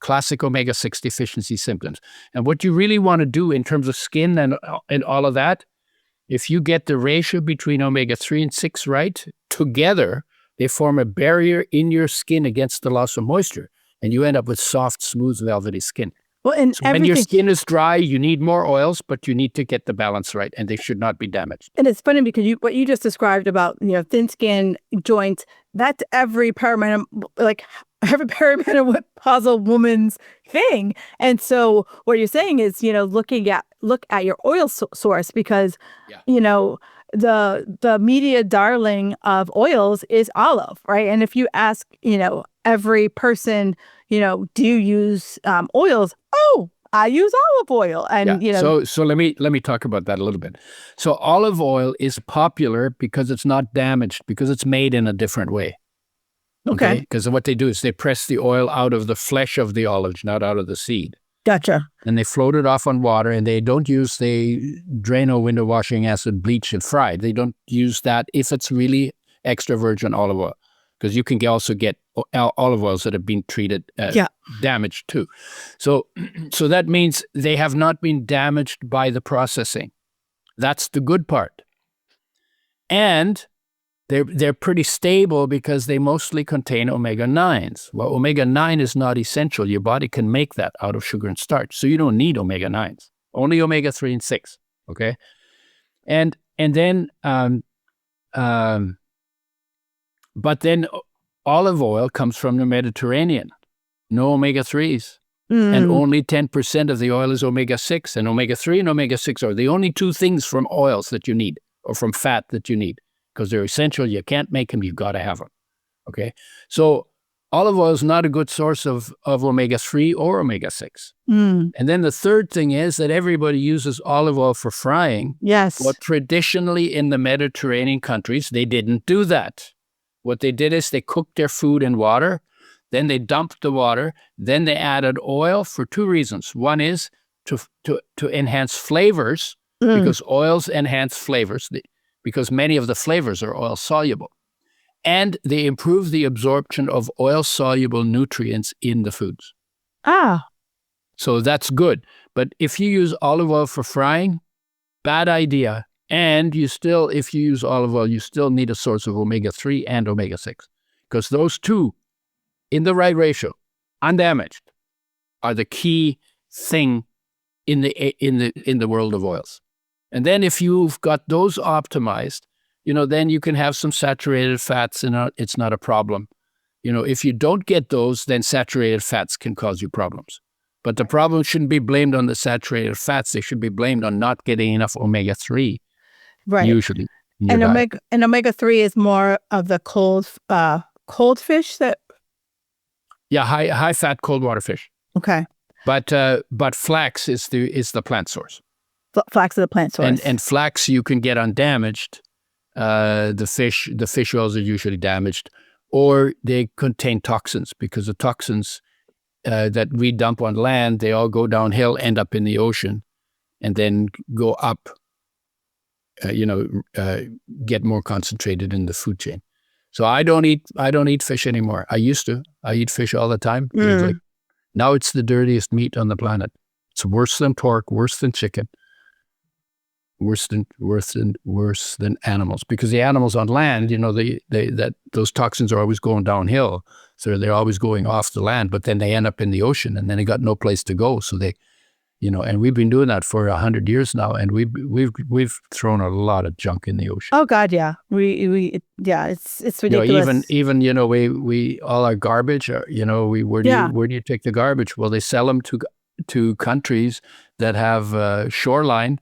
Classic omega-6 deficiency symptoms. And what you really want to do in terms of skin and all of that, if you get the ratio between omega-3 and 6 right, together, they form a barrier in your skin against the loss of moisture, and you end up with soft, smooth, velvety skin. Well, and so when your skin is dry, you need more oils, but you need to get the balance right, and they should not be damaged. And it's funny because what you just described about, thin skin, joints, that's every perimenopausal woman's thing. And so what you're saying is, look at your oil source because, the media darling of oils is olive, right? And if you ask, every person, do you use oils? Oh, I use olive oil. And, So let me talk about that a little bit. So olive oil is popular because it's not damaged, because it's made in a different way. Okay. Because what they do is they press the oil out of the flesh of the olive, not out of the seed. Gotcha. And they float it off on water, and they don't use the Drano window washing acid, bleach, and fried. They don't use that if it's really extra virgin olive oil, because you can also get olive oils that have been treated damaged too. So that means they have not been damaged by the processing. That's the good part. And they're pretty stable because they mostly contain omega-9s. Well, omega-9 is not essential. Your body can make that out of sugar and starch, so you don't need omega-9s. Only omega-3 and 6. Okay, and then but then olive oil comes from the Mediterranean. No omega-3s. And only 10% of the oil is omega-6. And omega-3 and omega-6 are the only two things from oils that you need, or from fat that you need, because they're essential. You can't make them. You've got to have them. Okay? So olive oil is not a good source of omega-3 or omega-6. And then the third thing is that everybody uses olive oil for frying. Yes. But traditionally in the Mediterranean countries, they didn't do that. What they did is they cooked their food in water, then they dumped the water, then they added oil for two reasons. One is to enhance flavors, because oils enhance flavors, because many of the flavors are oil soluble. And they improve the absorption of oil soluble nutrients in the foods. So that's good. But if you use olive oil for frying, bad idea. And if you use olive oil, you still need a source of omega-3 and omega-6, because those two, in the right ratio, undamaged, are the key thing in the world of oils. And then if you've got those optimized, then you can have some saturated fats, and it's not a problem. If you don't get those, then saturated fats can cause you problems. But the problem shouldn't be blamed on the saturated fats. They should be blamed on not getting enough omega-3. Right. Usually. And omega-3 is more of the cold fish that. Yeah, high fat cold water fish. Okay. But flax is the plant source. Flax is the plant source. And flax you can get undamaged. The fish oils are usually damaged, or they contain toxins, because the toxins that we dump on land, they all go downhill, end up in the ocean, and then go up. Get more concentrated in the food chain. So I don't eat fish anymore. I used to. I eat fish all the time. Now it's the dirtiest meat on the planet. It's worse than pork, worse than chicken, worse than animals. Because the animals on land, those toxins are always going downhill, so they're always going off the land. But then they end up in the ocean, and then they got no place to go. So and we've been doing that for 100 years now, and we've thrown a lot of junk in the ocean. Oh God, yeah. It's ridiculous. Even we all our garbage. Where do you take the garbage? Well, they sell them to countries that have shoreline,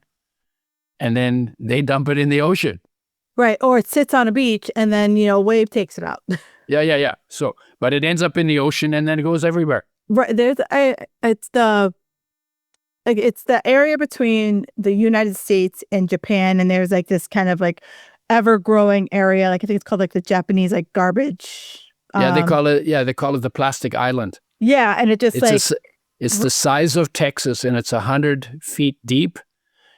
and then they dump it in the ocean. Right, or it sits on a beach, and then a wave takes it out. Yeah. So, but it ends up in the ocean, and then it goes everywhere. Right, it's the area between the United States and Japan, and there's like this kind of like ever-growing area. Like I think it's called like the Japanese like garbage. They call it the plastic island. Yeah, and it just it's the size of Texas, and it's 100 feet deep.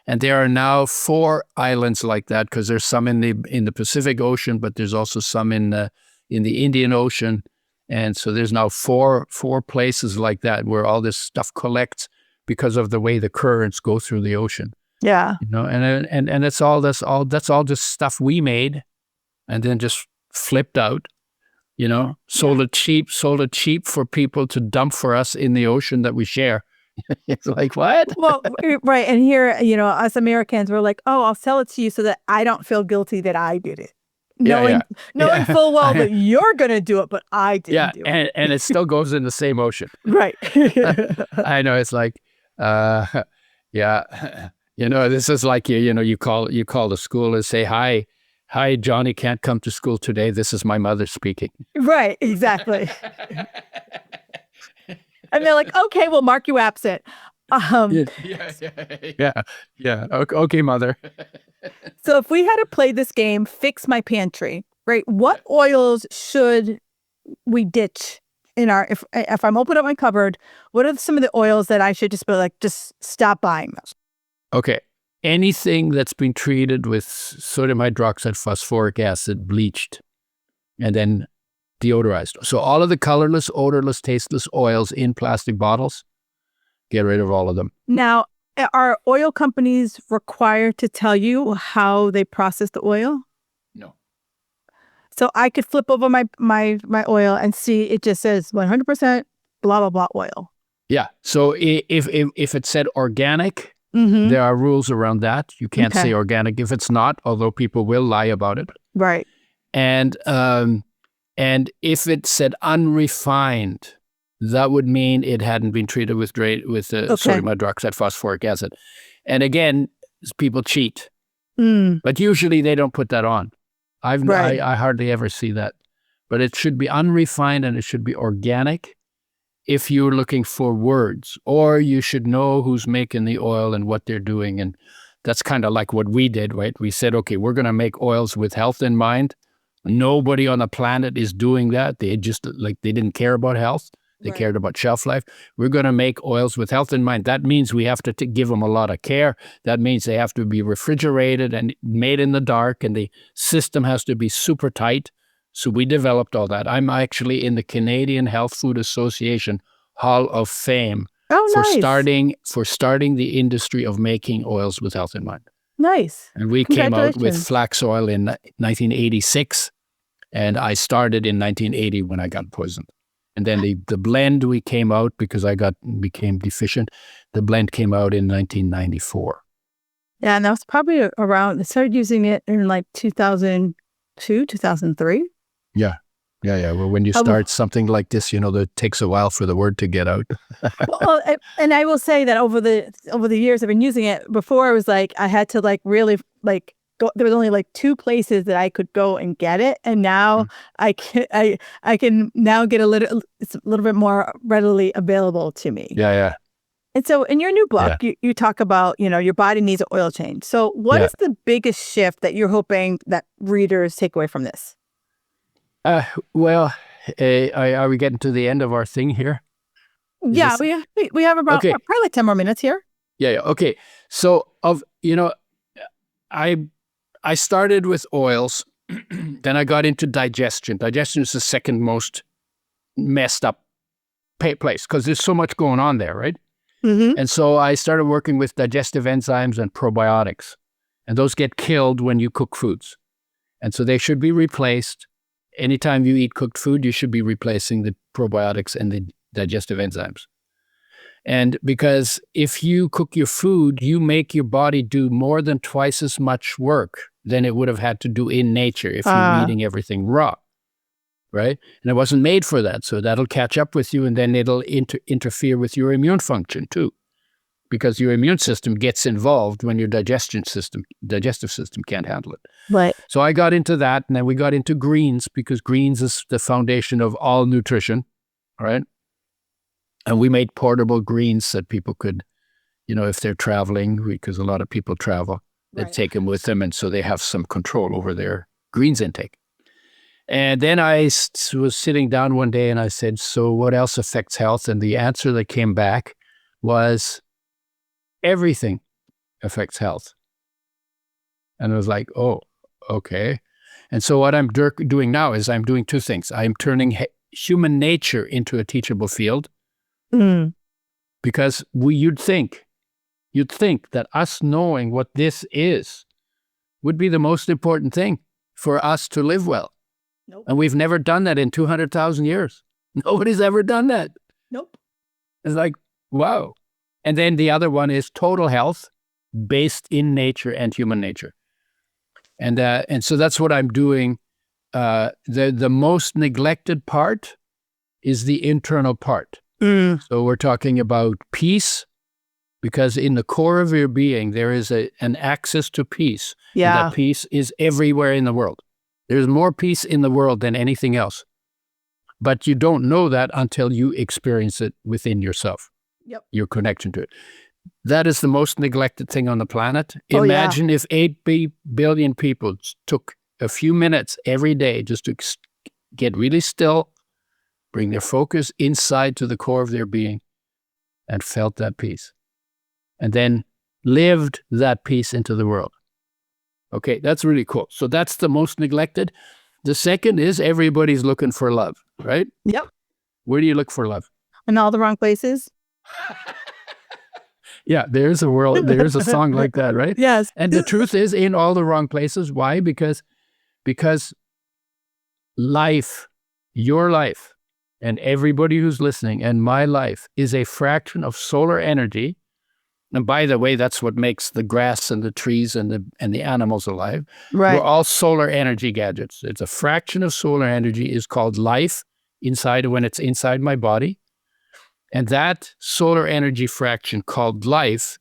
And there are now 4 islands like that, because there's some in the Pacific Ocean, but there's also some in the Indian Ocean, and so there's now four places like that where all this stuff collects because of the way the currents go through the ocean. Yeah, and that's all just stuff we made, and then just flipped out. Sold it cheap for people to dump for us in the ocean that we share. It's like, what? Well, right. And here, us Americans, we're like, oh, I'll sell it to you so that I don't feel guilty that I did it. Knowing full well that you're going to do it, but I didn't do it. And it still goes in the same ocean. Right. I know. It's like, this is like, you call the school and say, hi, Johnny can't come to school today. This is my mother speaking. Right. Exactly. And they're like, okay, we'll mark you absent. Yeah. Okay, mother. So if we had to play this game, Fix My Pantry, right? What oils should we ditch in if I'm opening up my cupboard? What are some of the oils that I should just be like, just stop buying those? Okay. Anything that's been treated with sodium hydroxide phosphoric acid, bleached, and then deodorized. So all of the colorless, odorless, tasteless oils in plastic bottles, get rid of all of them. Now, are oil companies required to tell you how they process the oil? No. So I could flip over my oil and see it just says 100% blah, blah, blah oil. Yeah. So if it said organic, there are rules around that. You can't say organic if it's not, although people will lie about it. Right. And if it said unrefined, that would mean it hadn't been treated with sodium hydroxide phosphoric acid. And again, people cheat. But usually they don't put that on. I hardly ever see that. But it should be unrefined, and it should be organic if you're looking for words. Or you should know who's making the oil and what they're doing. And that's kind of like what we did, right? We said, okay, we're going to make oils with health in mind. Nobody on the planet is doing that. They didn't care about health. They cared about shelf life. We're going to make oils with health in mind. That means we have to give them a lot of care. That means they have to be refrigerated and made in the dark, and the system has to be super tight. So we developed all that. I'm actually in the Canadian Health Food Association Hall of Fame for starting the industry of making oils with health in mind. Nice. And we came out with flax oil in 1986, and I started in 1980 when I got poisoned. And then the blend we came out, because I became deficient, the blend came out in 1994. Yeah, and that was probably around, I started using it in like 2002, 2003. Yeah. Well, when you start something like this, that takes a while for the word to get out. Well, and I will say that over the years I've been using it. Before I was like, I had to like really like go. There was only like 2 places that I could go and get it, and now I can now get it's a little bit more readily available to me. Yeah. And so in your new book, you talk about, your body needs an oil change. So what is the biggest shift that you're hoping that readers take away from this? Well, are we getting to the end of our thing here? We have about probably like 10 more minutes here. Yeah. Okay. So I started with oils, then I got into digestion. Digestion is the second most messed up place because there's so much going on there, right? And so I started working with digestive enzymes and probiotics, and those get killed when you cook foods, and so they should be replaced. Anytime you eat cooked food, you should be replacing the probiotics and the digestive enzymes. And because if you cook your food, you make your body do more than twice as much work than it would have had to do in nature if you were eating everything raw, right? And it wasn't made for that. So that'll catch up with you, and then it'll interfere with your immune function too, because your immune system gets involved when your digestive system can't handle it. Right. So I got into that, and then we got into greens, because greens is the foundation of all nutrition, right? And we made portable greens that people could, if they're traveling, because a lot of people travel, they take them with them, and so they have some control over their greens intake. And then I was sitting down one day and I said, so what else affects health? And the answer that came back was everything affects health. And I was like, oh, okay. And so what I'm doing now is I'm doing two things. I'm turning human nature into a teachable field. Because you'd think that us knowing what this is would be the most important thing for us to live well. Nope. And we've never done that in 200,000 years. Nobody's ever done that. Nope. It's like, wow. And then the other one is total health based in nature and human nature. And so that's what I'm doing. The most neglected part is the internal part. So we're talking about peace, because in the core of your being, there is an access to peace. Yeah. And that peace is everywhere in the world. There's more peace in the world than anything else. But you don't know that until you experience it within yourself. Yep. Your connection to it. That is the most neglected thing on the planet. Imagine if 8 billion people took a few minutes every day just to get really still, bring their focus inside to the core of their being, and felt that peace. And then lived that peace into the world. Okay, that's really cool. So that's the most neglected. The second is everybody's looking for love, right? Yep. Where do you look for love? In all the wrong places. Yeah, there's a song like that, right? Yes. And the truth is, in all the wrong places. Why? Because life, your life, and everybody who's listening, and my life is a fraction of solar energy. And by the way, that's what makes the grass and the trees and the animals alive. Right. We're all solar energy gadgets. It's a fraction of solar energy is called life when it's inside my body. And that solar energy fraction called life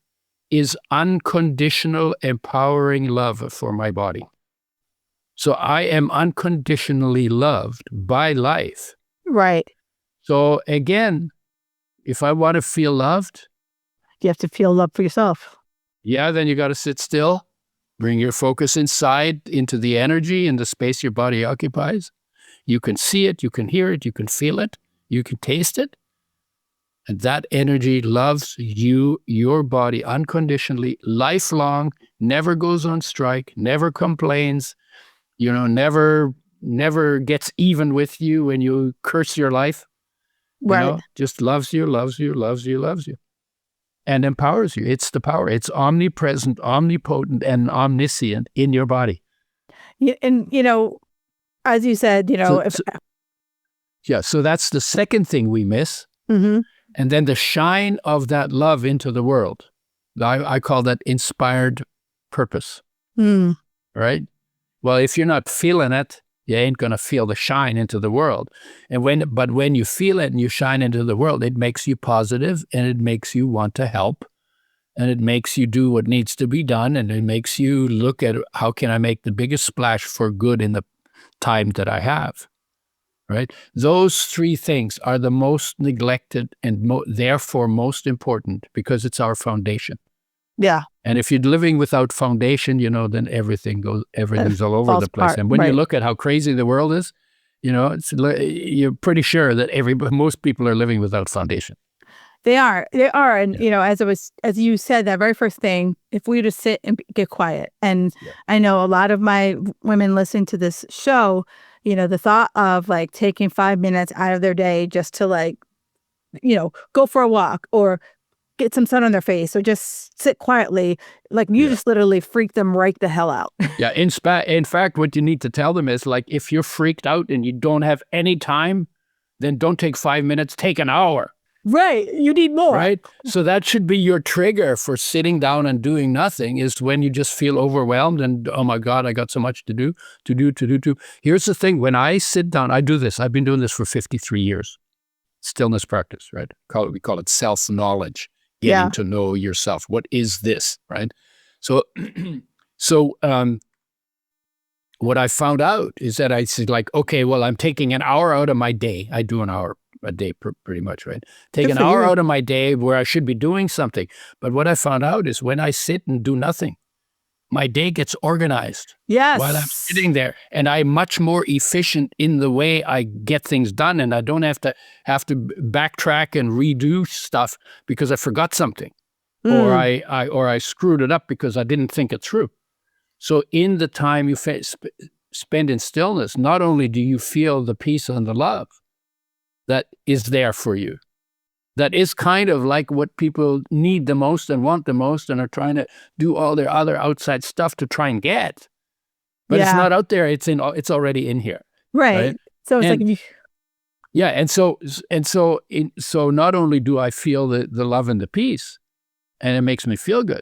is unconditional, empowering love for my body. So I am unconditionally loved by life. Right. So again, if I want to feel loved, you have to feel love for yourself. Yeah, then you got to sit still, bring your focus inside into the energy and the space your body occupies. You can see it, you can hear it, you can feel it, you can taste it. And that energy loves you, your body unconditionally, lifelong, never goes on strike, never complains, never gets even with you when you curse your life. Right. Just loves you. And empowers you. It's the power. It's omnipresent, omnipotent, and omniscient in your body. And, as you said, so that's the second thing we miss. Mm-hmm. And then the shine of that love into the world. I call that inspired purpose. Right? Well, if you're not feeling it, you ain't going to feel the shine into the world. But when you feel it and you shine into the world, it makes you positive, and it makes you want to help, and it makes you do what needs to be done, and it makes you look at how can I make the biggest splash for good in the time that I have, right? Those three things are the most neglected and therefore most important, because it's our foundation. Yeah. And if you're living without foundation, then everything's all over the place. And when you look at how crazy the world is, you're pretty sure that most people are living without foundation. They are. And, as you said, that very first thing, if we just sit and get quiet. And I know a lot of my women listening to this show, the thought of like taking 5 minutes out of their day just to go for a walk or get some sun on their face or just sit quietly, just literally freak them right the hell out. Yeah. In fact, what you need to tell them is if you're freaked out and you don't have any time, then don't take 5 minutes, take an hour. Right. You need more. right? So that should be your trigger for sitting down and doing nothing, is when you just feel overwhelmed and, oh my God, I got so much to do. Here's the thing. When I sit down, I do this. I've been doing this for 53 years. Stillness practice, right? We call it self-knowledge, getting to know yourself. What is this, right? So, what I found out is that I said, like, okay, well, I'm taking an hour out of my day. I do an hour a day pretty much, right? Take an hour out of my day where I should be doing something. But what I found out is when I sit and do nothing, my day gets organized. Yes. While I'm sitting there, and I'm much more efficient in the way I get things done, and I don't have to backtrack and redo stuff because I forgot something, or I screwed it up because I didn't think it through. So in the time you spend in stillness, not only do you feel the peace and the love that is there for you, that is kind of like what people need the most and want the most and are trying to do all their other outside stuff to try and get. But it's not out there. It's already in here. Right. So it's so not only do I feel the love and the peace, and it makes me feel good,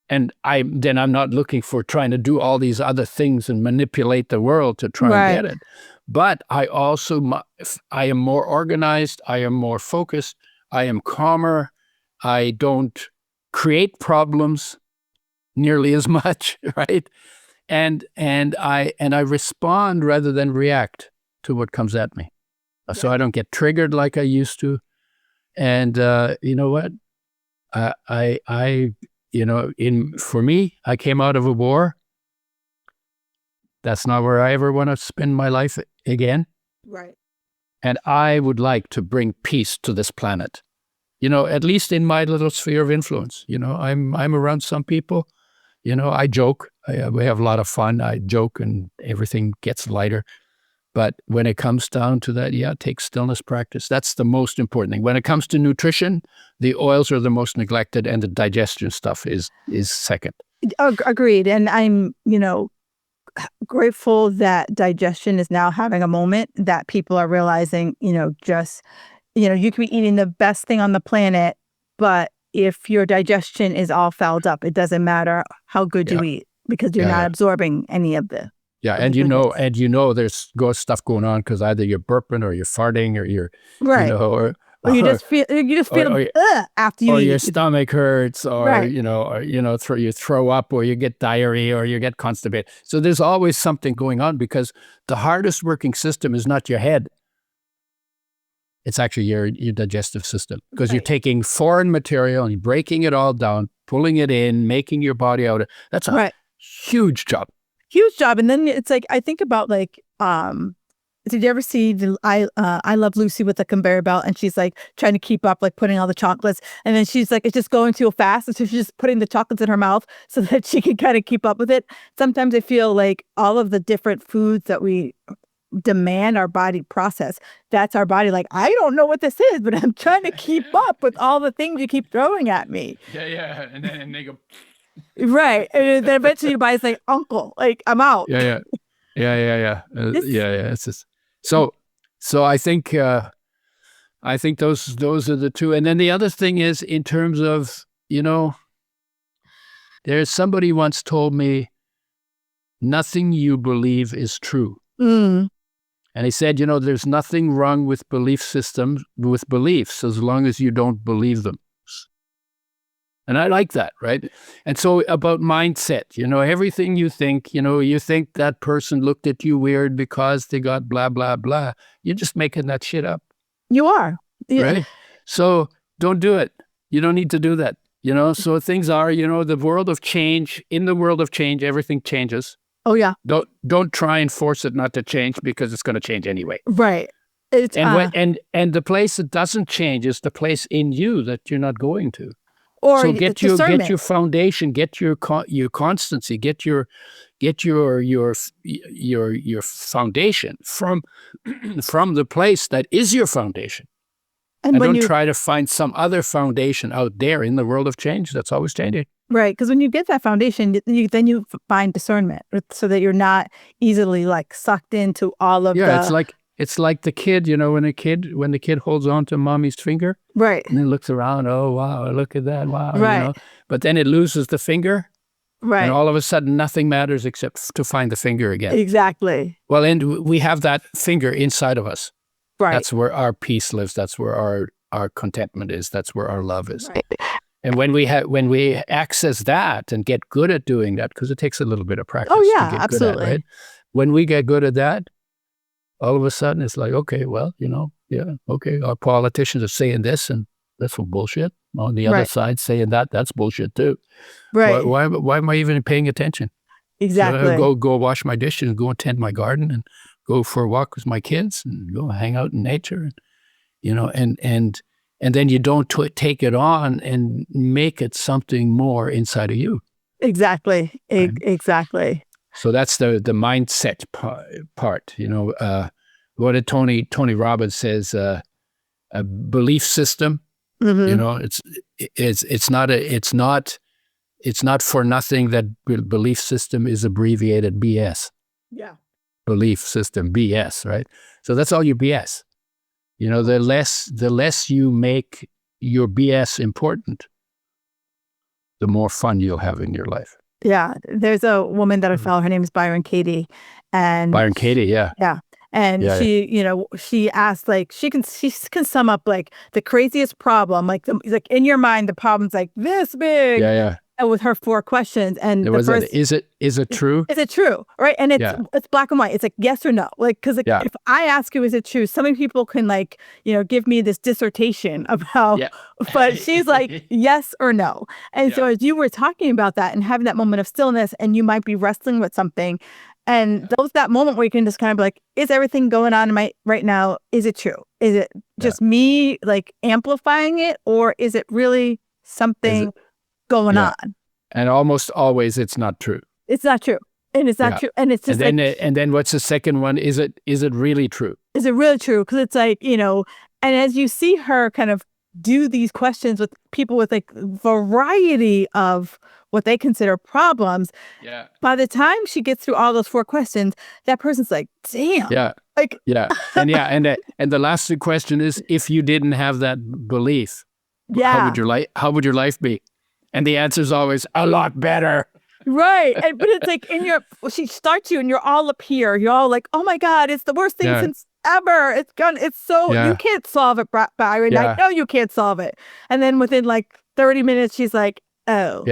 and I'm not looking for trying to do all these other things and manipulate the world to try and get it. But I am more organized. I am more focused. I am calmer. I don't create problems nearly as much, right? And I respond rather than react to what comes at me. So I don't get triggered like I used to. And you know what? For me, I came out of a war. That's not where I ever want to spend my life again. Right. And I would like to bring peace to this planet. At least in my little sphere of influence. I'm around some people. I joke. We have a lot of fun. I joke and everything gets lighter. But when it comes down to that, take stillness practice. That's the most important thing. When it comes to nutrition, the oils are the most neglected, and the digestion stuff is second. Agreed. And I'm, grateful that digestion is now having a moment, that people are realizing, you can be eating the best thing on the planet, but if your digestion is all fouled up, it doesn't matter how good you eat, because you're not absorbing any of the. Yeah, and there's stuff going on because either you're burping or you're farting or you're or you just feel after you or eat. Your stomach hurts, or you throw up, or you get diarrhea, or you get constipated. So there's always something going on, because the hardest working system is not your head. It's actually your digestive system, because you're taking foreign material and you're breaking it all down, pulling it in, making your body out. That's a huge job. Huge job. And then it's like, I think about did you ever see I Love Lucy with the conveyor belt, and she's like trying to keep up, like putting all the chocolates, and then she's like, it's just going too fast, and so she's just putting the chocolates in her mouth so that she can kind of keep up with it. Sometimes I feel like all of the different foods that we demand our body process, that's our body like, I don't know what this is, but I'm trying to keep up with all the things you keep throwing at me. And then they go... Right. And then eventually your body's like, uncle, like, I'm out. Yeah. It's just, so I think those are the two. And then the other thing is, in terms of, there's somebody once told me, nothing you believe is true. And he said, there's nothing wrong with beliefs, as long as you don't believe them. And I like that, right? And so about mindset, everything you think, you think that person looked at you weird because they got blah, blah, blah. You're just making that shit up. You are. Right? So don't do it. You don't need to do that. So things are, the world of change, in the world of change, everything changes. Oh, yeah. Don't try and force it not to change, because it's going to change anyway. Right. And the place that doesn't change is the place in you that you're not going to. Or so get your foundation, get your constancy, get your foundation from the place that is your foundation. And don't try to find some other foundation out there in the world of change that's always changing. Right, because when you get that foundation, then you find discernment, so that you're not easily like sucked into all of it's like It's like the kid, when the kid holds on to mommy's finger, Right. and then looks around. Oh wow, look at that! Wow, Right. But then it loses the finger, Right. and all of a sudden nothing matters except to find the finger again. Exactly. Well, and we have that finger inside of us. Right. That's where our peace lives. That's where our contentment is. That's where our love is. Right. And when we access that and get good at doing that, because it takes a little bit of practice Oh, to yeah, get absolutely. good at, right? When we get good at that, all of a sudden it's like, okay, well, okay, our politicians are saying this and that's some bullshit. On the other Right. side saying that's bullshit too. Right. Why am I even paying attention? Exactly. So go wash my dishes and go and tend my garden and go for a walk with my kids and go hang out in nature, and then you don't take it on and make it something more inside of you. Exactly. Right? Exactly. So that's the mindset part. What did Tony Robbins says? A belief system. Mm-hmm. It's not for nothing that belief system is abbreviated BS. Yeah. Belief system BS, right? So that's all your BS. The less you make your BS important, the more fun you'll have in your life. Yeah. There's a woman that I follow. Her name is Byron Katie. And Byron Katie, yeah. Yeah. And Yeah, she, she asked, like, she can sum up like the craziest problem, like in your mind, the problem's like this big. Yeah. And with her 4 questions, and It the was first, is it true? is it true? Right. And it's black and white. It's like yes or no. Like, because if I ask you, is it true? So many people can give me this dissertation about, but she's like, yes or no. And so as you were talking about that and having that moment of stillness, and you might be wrestling with something, and that moment where you can just kind of be like, is everything going on in my right now? Is it true? Is it just me like amplifying it, or is it really something going on? And almost always it's not true. It's not true. And it's not true. And it's just and then what's the second one? Is it really true? Is it really true? Because it's like, and as you see her kind of do these questions with people with like variety of what they consider problems, by the time she gets through all those 4 questions, that person's like, damn. And the last question is, if you didn't have that belief, how would your life be? And the answer is always a lot better. Right. But it's like she starts you and you're all up here. You're all like, oh my God, it's the worst thing since ever. It's so, you can't solve it, Byron. I know you can't solve it. And then within like 30 minutes, she's like, oh,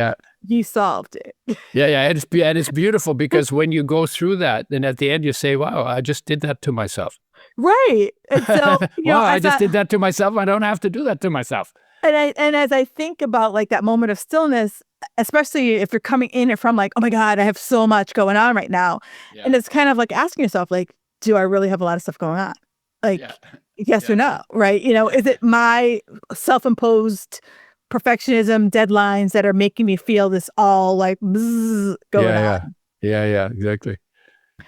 you solved it. And it's beautiful because when you go through that, then at the end you say, wow, I just did that to myself. Right. And so, I just did that to myself. I don't have to do that to myself. And as I think about like that moment of stillness, especially if you're coming in from like, oh my God, I have so much going on right now. And it's kind of like asking yourself, like, do I really have a lot of stuff going on? Like, yes or no, right? Is it my self-imposed perfectionism deadlines that are making me feel this all like going on? Yeah, exactly.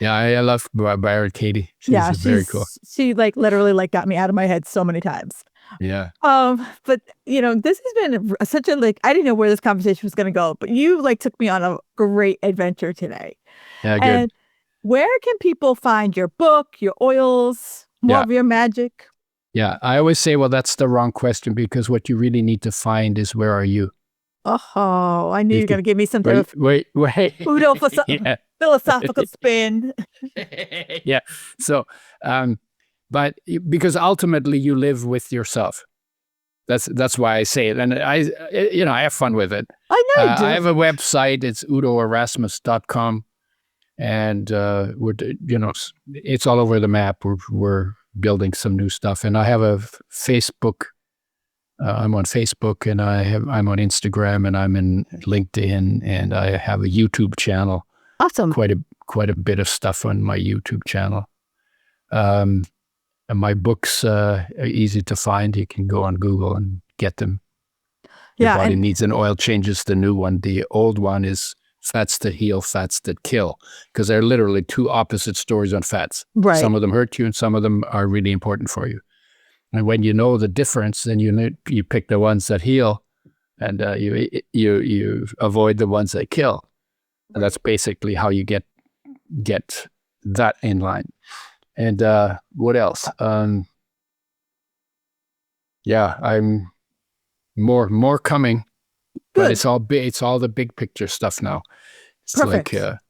Yeah, I love Byron Katie. She's very cool. She like literally like got me out of my head so many times. Yeah. But this has been such a I didn't know where this conversation was going to go, but you took me on a great adventure today. Yeah, good. And where can people find your book, your oils, more of your magic? Yeah, I always say, well, that's the wrong question, because what you really need to find is, where are you? Oh, I knew you were going to give me some sort of philosophical spin. Yeah. So, but because ultimately you live with yourself. That's why I say it. And I have fun with it. I know you do. I have a website. It's udoerasmus.com. And, it's all over the map. We're building some new stuff. And I have a Facebook. I'm on Facebook, and I'm on Instagram, and I'm in LinkedIn, and I have a YouTube channel. Awesome. Quite a bit of stuff on my YouTube channel. And my books are easy to find. You can go on Google and get them. Your body needs an oil changes the new one. The old one is fats that heal, fats that kill, because they're literally 2 opposite stories on fats. Right. Some of them hurt you, and some of them are really important for you. And when you know the difference, then you pick the ones that heal, and you avoid the ones that kill. And that's basically how you get that in line. And what else? Yeah, I'm more coming, but Good. it's all big. It's all the big picture stuff now. It's like Perfect.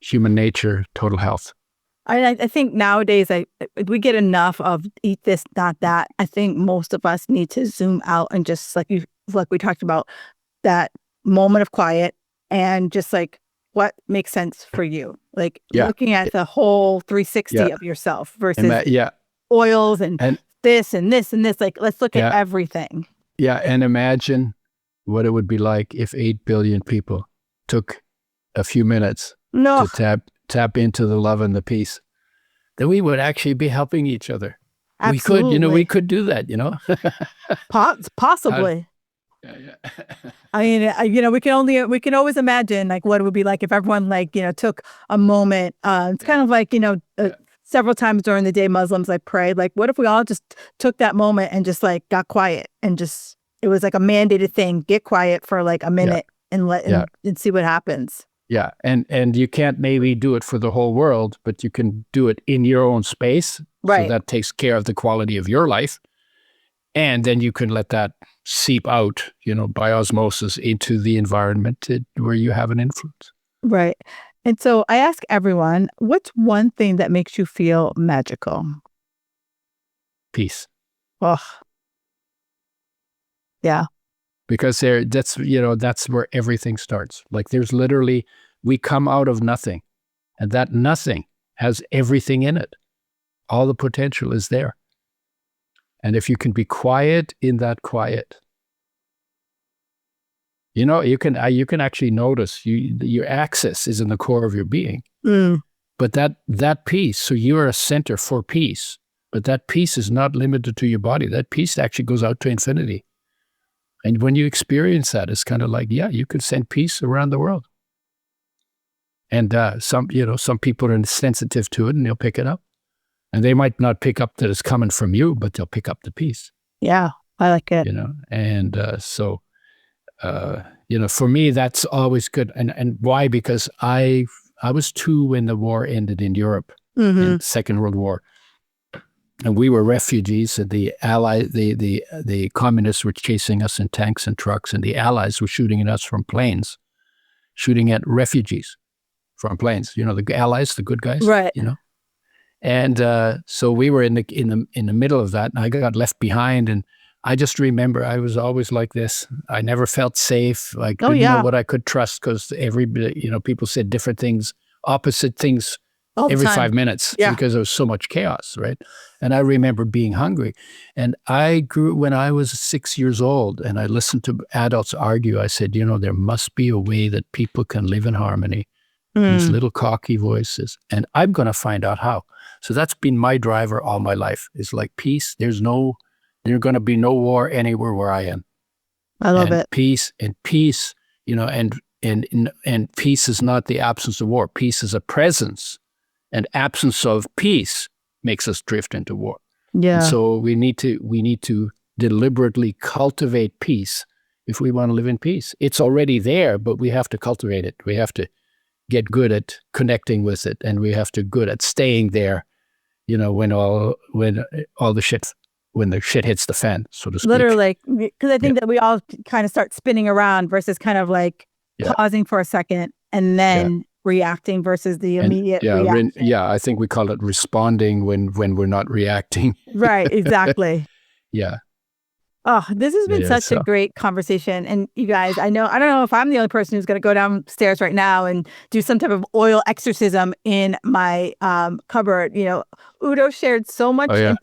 human nature, total health. I think nowadays we get enough of eat this, not that. I think most of us need to zoom out and just like we talked about, that moment of quiet and just like what makes sense for you. Like Yeah, looking at the whole 360 yeah, of yourself versus yeah, oils and and this and this and this. Like let's look at yeah, everything. yeah, and imagine what it would be like if 8 billion people took a few minutes No, to tap into the love and the peace. Then we would actually be helping each other. We absolutely. could do that, How, Possibly. yeah. I mean, we can always imagine like what it would be like if everyone like, took a moment. It's kind of like, Yeah. several times during the day, Muslims like prayed, like, what if we all just took that moment and just like got quiet and just, it was like a mandated thing, get quiet for like a Yeah. minute and Yeah. and see what happens. Yeah. And you can't maybe do it for the whole world, but you can do it in your own space. So Right. that takes care of the quality of your life. And then you can let that seep out, by osmosis into the environment where you have an influence. Right. And so I ask everyone, what's one thing that makes you feel magical? Peace. Oh, yeah. Because that's where everything starts. Like there's literally, we come out of nothing, and that nothing has everything in it. All the potential is there. And if you can be quiet in that quiet, you can actually notice your axis is in the core of your being. Mm. But that peace, so you are a center for peace, but that peace is not limited to your body. That peace actually goes out to infinity. And when you experience that, it's kind of like, yeah, you could send peace around the world. And some people are sensitive to it and they'll pick it up. And they might not pick up that it's coming from you, but they'll pick up the peace. Yeah, I like it. And so for me, that's always good. And why? Because I was 2 when the war ended in Europe, in the Second World War. And we were refugees, and the communists were chasing us in tanks and trucks, and the Allies were shooting at us from planes, shooting at refugees from planes. The Allies, the good guys, Right. And so we were in the middle of that, and I got left behind. And I just remember I was always like this. I never felt safe. I didn't know what I could trust because people said different things, opposite things every 5 minutes because there was so much chaos, right? And I remember being hungry. And I grew when I was 6 years old, and I listened to adults argue. I said, there must be a way that people can live in harmony. These little cocky voices, and I'm going to find out how. So that's been my driver all my life. It's like peace. There's going to be no war anywhere where I am. I love it. Peace, and peace, and peace is not the absence of war. Peace is a presence, and absence of peace makes us drift into war. Yeah. And so we need to deliberately cultivate peace if we want to live in peace. It's already there, but we have to cultivate it. We have to get good at connecting with it, and we have to good at staying there, when the shit hits the fan, so to speak. Literally, because I think that we all kind of start spinning around versus kind of like pausing for a second and then reacting versus the immediate reaction. I think we call it responding when we're not reacting. Right, exactly. Yeah. Oh, this has been such a great conversation. And you guys, I don't know if I'm the only person who's going to go downstairs right now and do some type of oil exorcism in my cupboard. Udo shared so much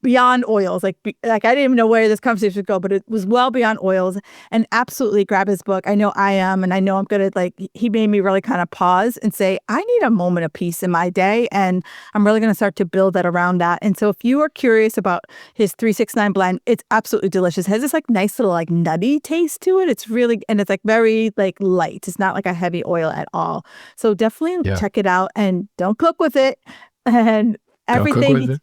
beyond oils. Like I didn't even know where this conversation would go, but it was well beyond oils. And absolutely grab his book. I know I am, and I know I'm going to he made me really kind of pause and say, I need a moment of peace in my day. And I'm really going to start to build that around that. And so if you are curious about his 369 blend, it's absolutely delicious. It has this nice little nutty taste to it. It's really, and it's very light. It's not like a heavy oil at all. So definitely check it out, and don't cook with it. And everything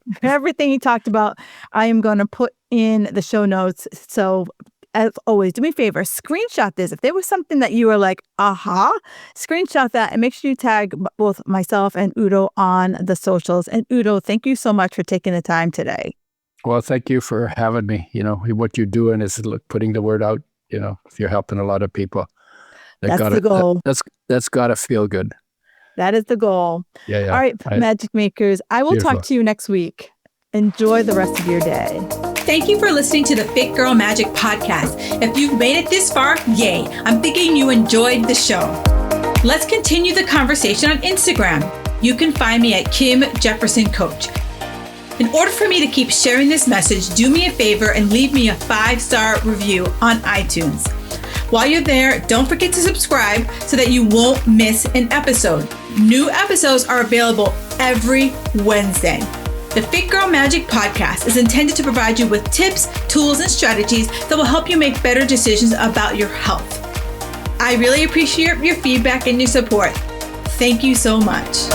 he talked about, I am going to put in the show notes. So as always, do me a favor, screenshot this. If there was something that you were like, aha, screenshot that and make sure you tag both myself and Udo on the socials. And Udo, thank you so much for taking the time today. Well, thank you for having me. What you're doing is putting the word out. You're helping a lot of people. That's the goal. That's got to feel good. That is the goal. Yeah. All right, Magic Makers, I will talk to you next week. Enjoy the rest of your day. Thank you for listening to the Fit Girl Magic podcast. If you've made it this far, yay. I'm thinking you enjoyed the show. Let's continue the conversation on Instagram. You can find me at Kim Jefferson Coach. In order for me to keep sharing this message, do me a favor and leave me a 5-star review on iTunes. While you're there, don't forget to subscribe so that you won't miss an episode. New episodes are available every Wednesday. The Fit Girl Magic podcast is intended to provide you with tips, tools, and strategies that will help you make better decisions about your health. I really appreciate your feedback and your support. Thank you so much.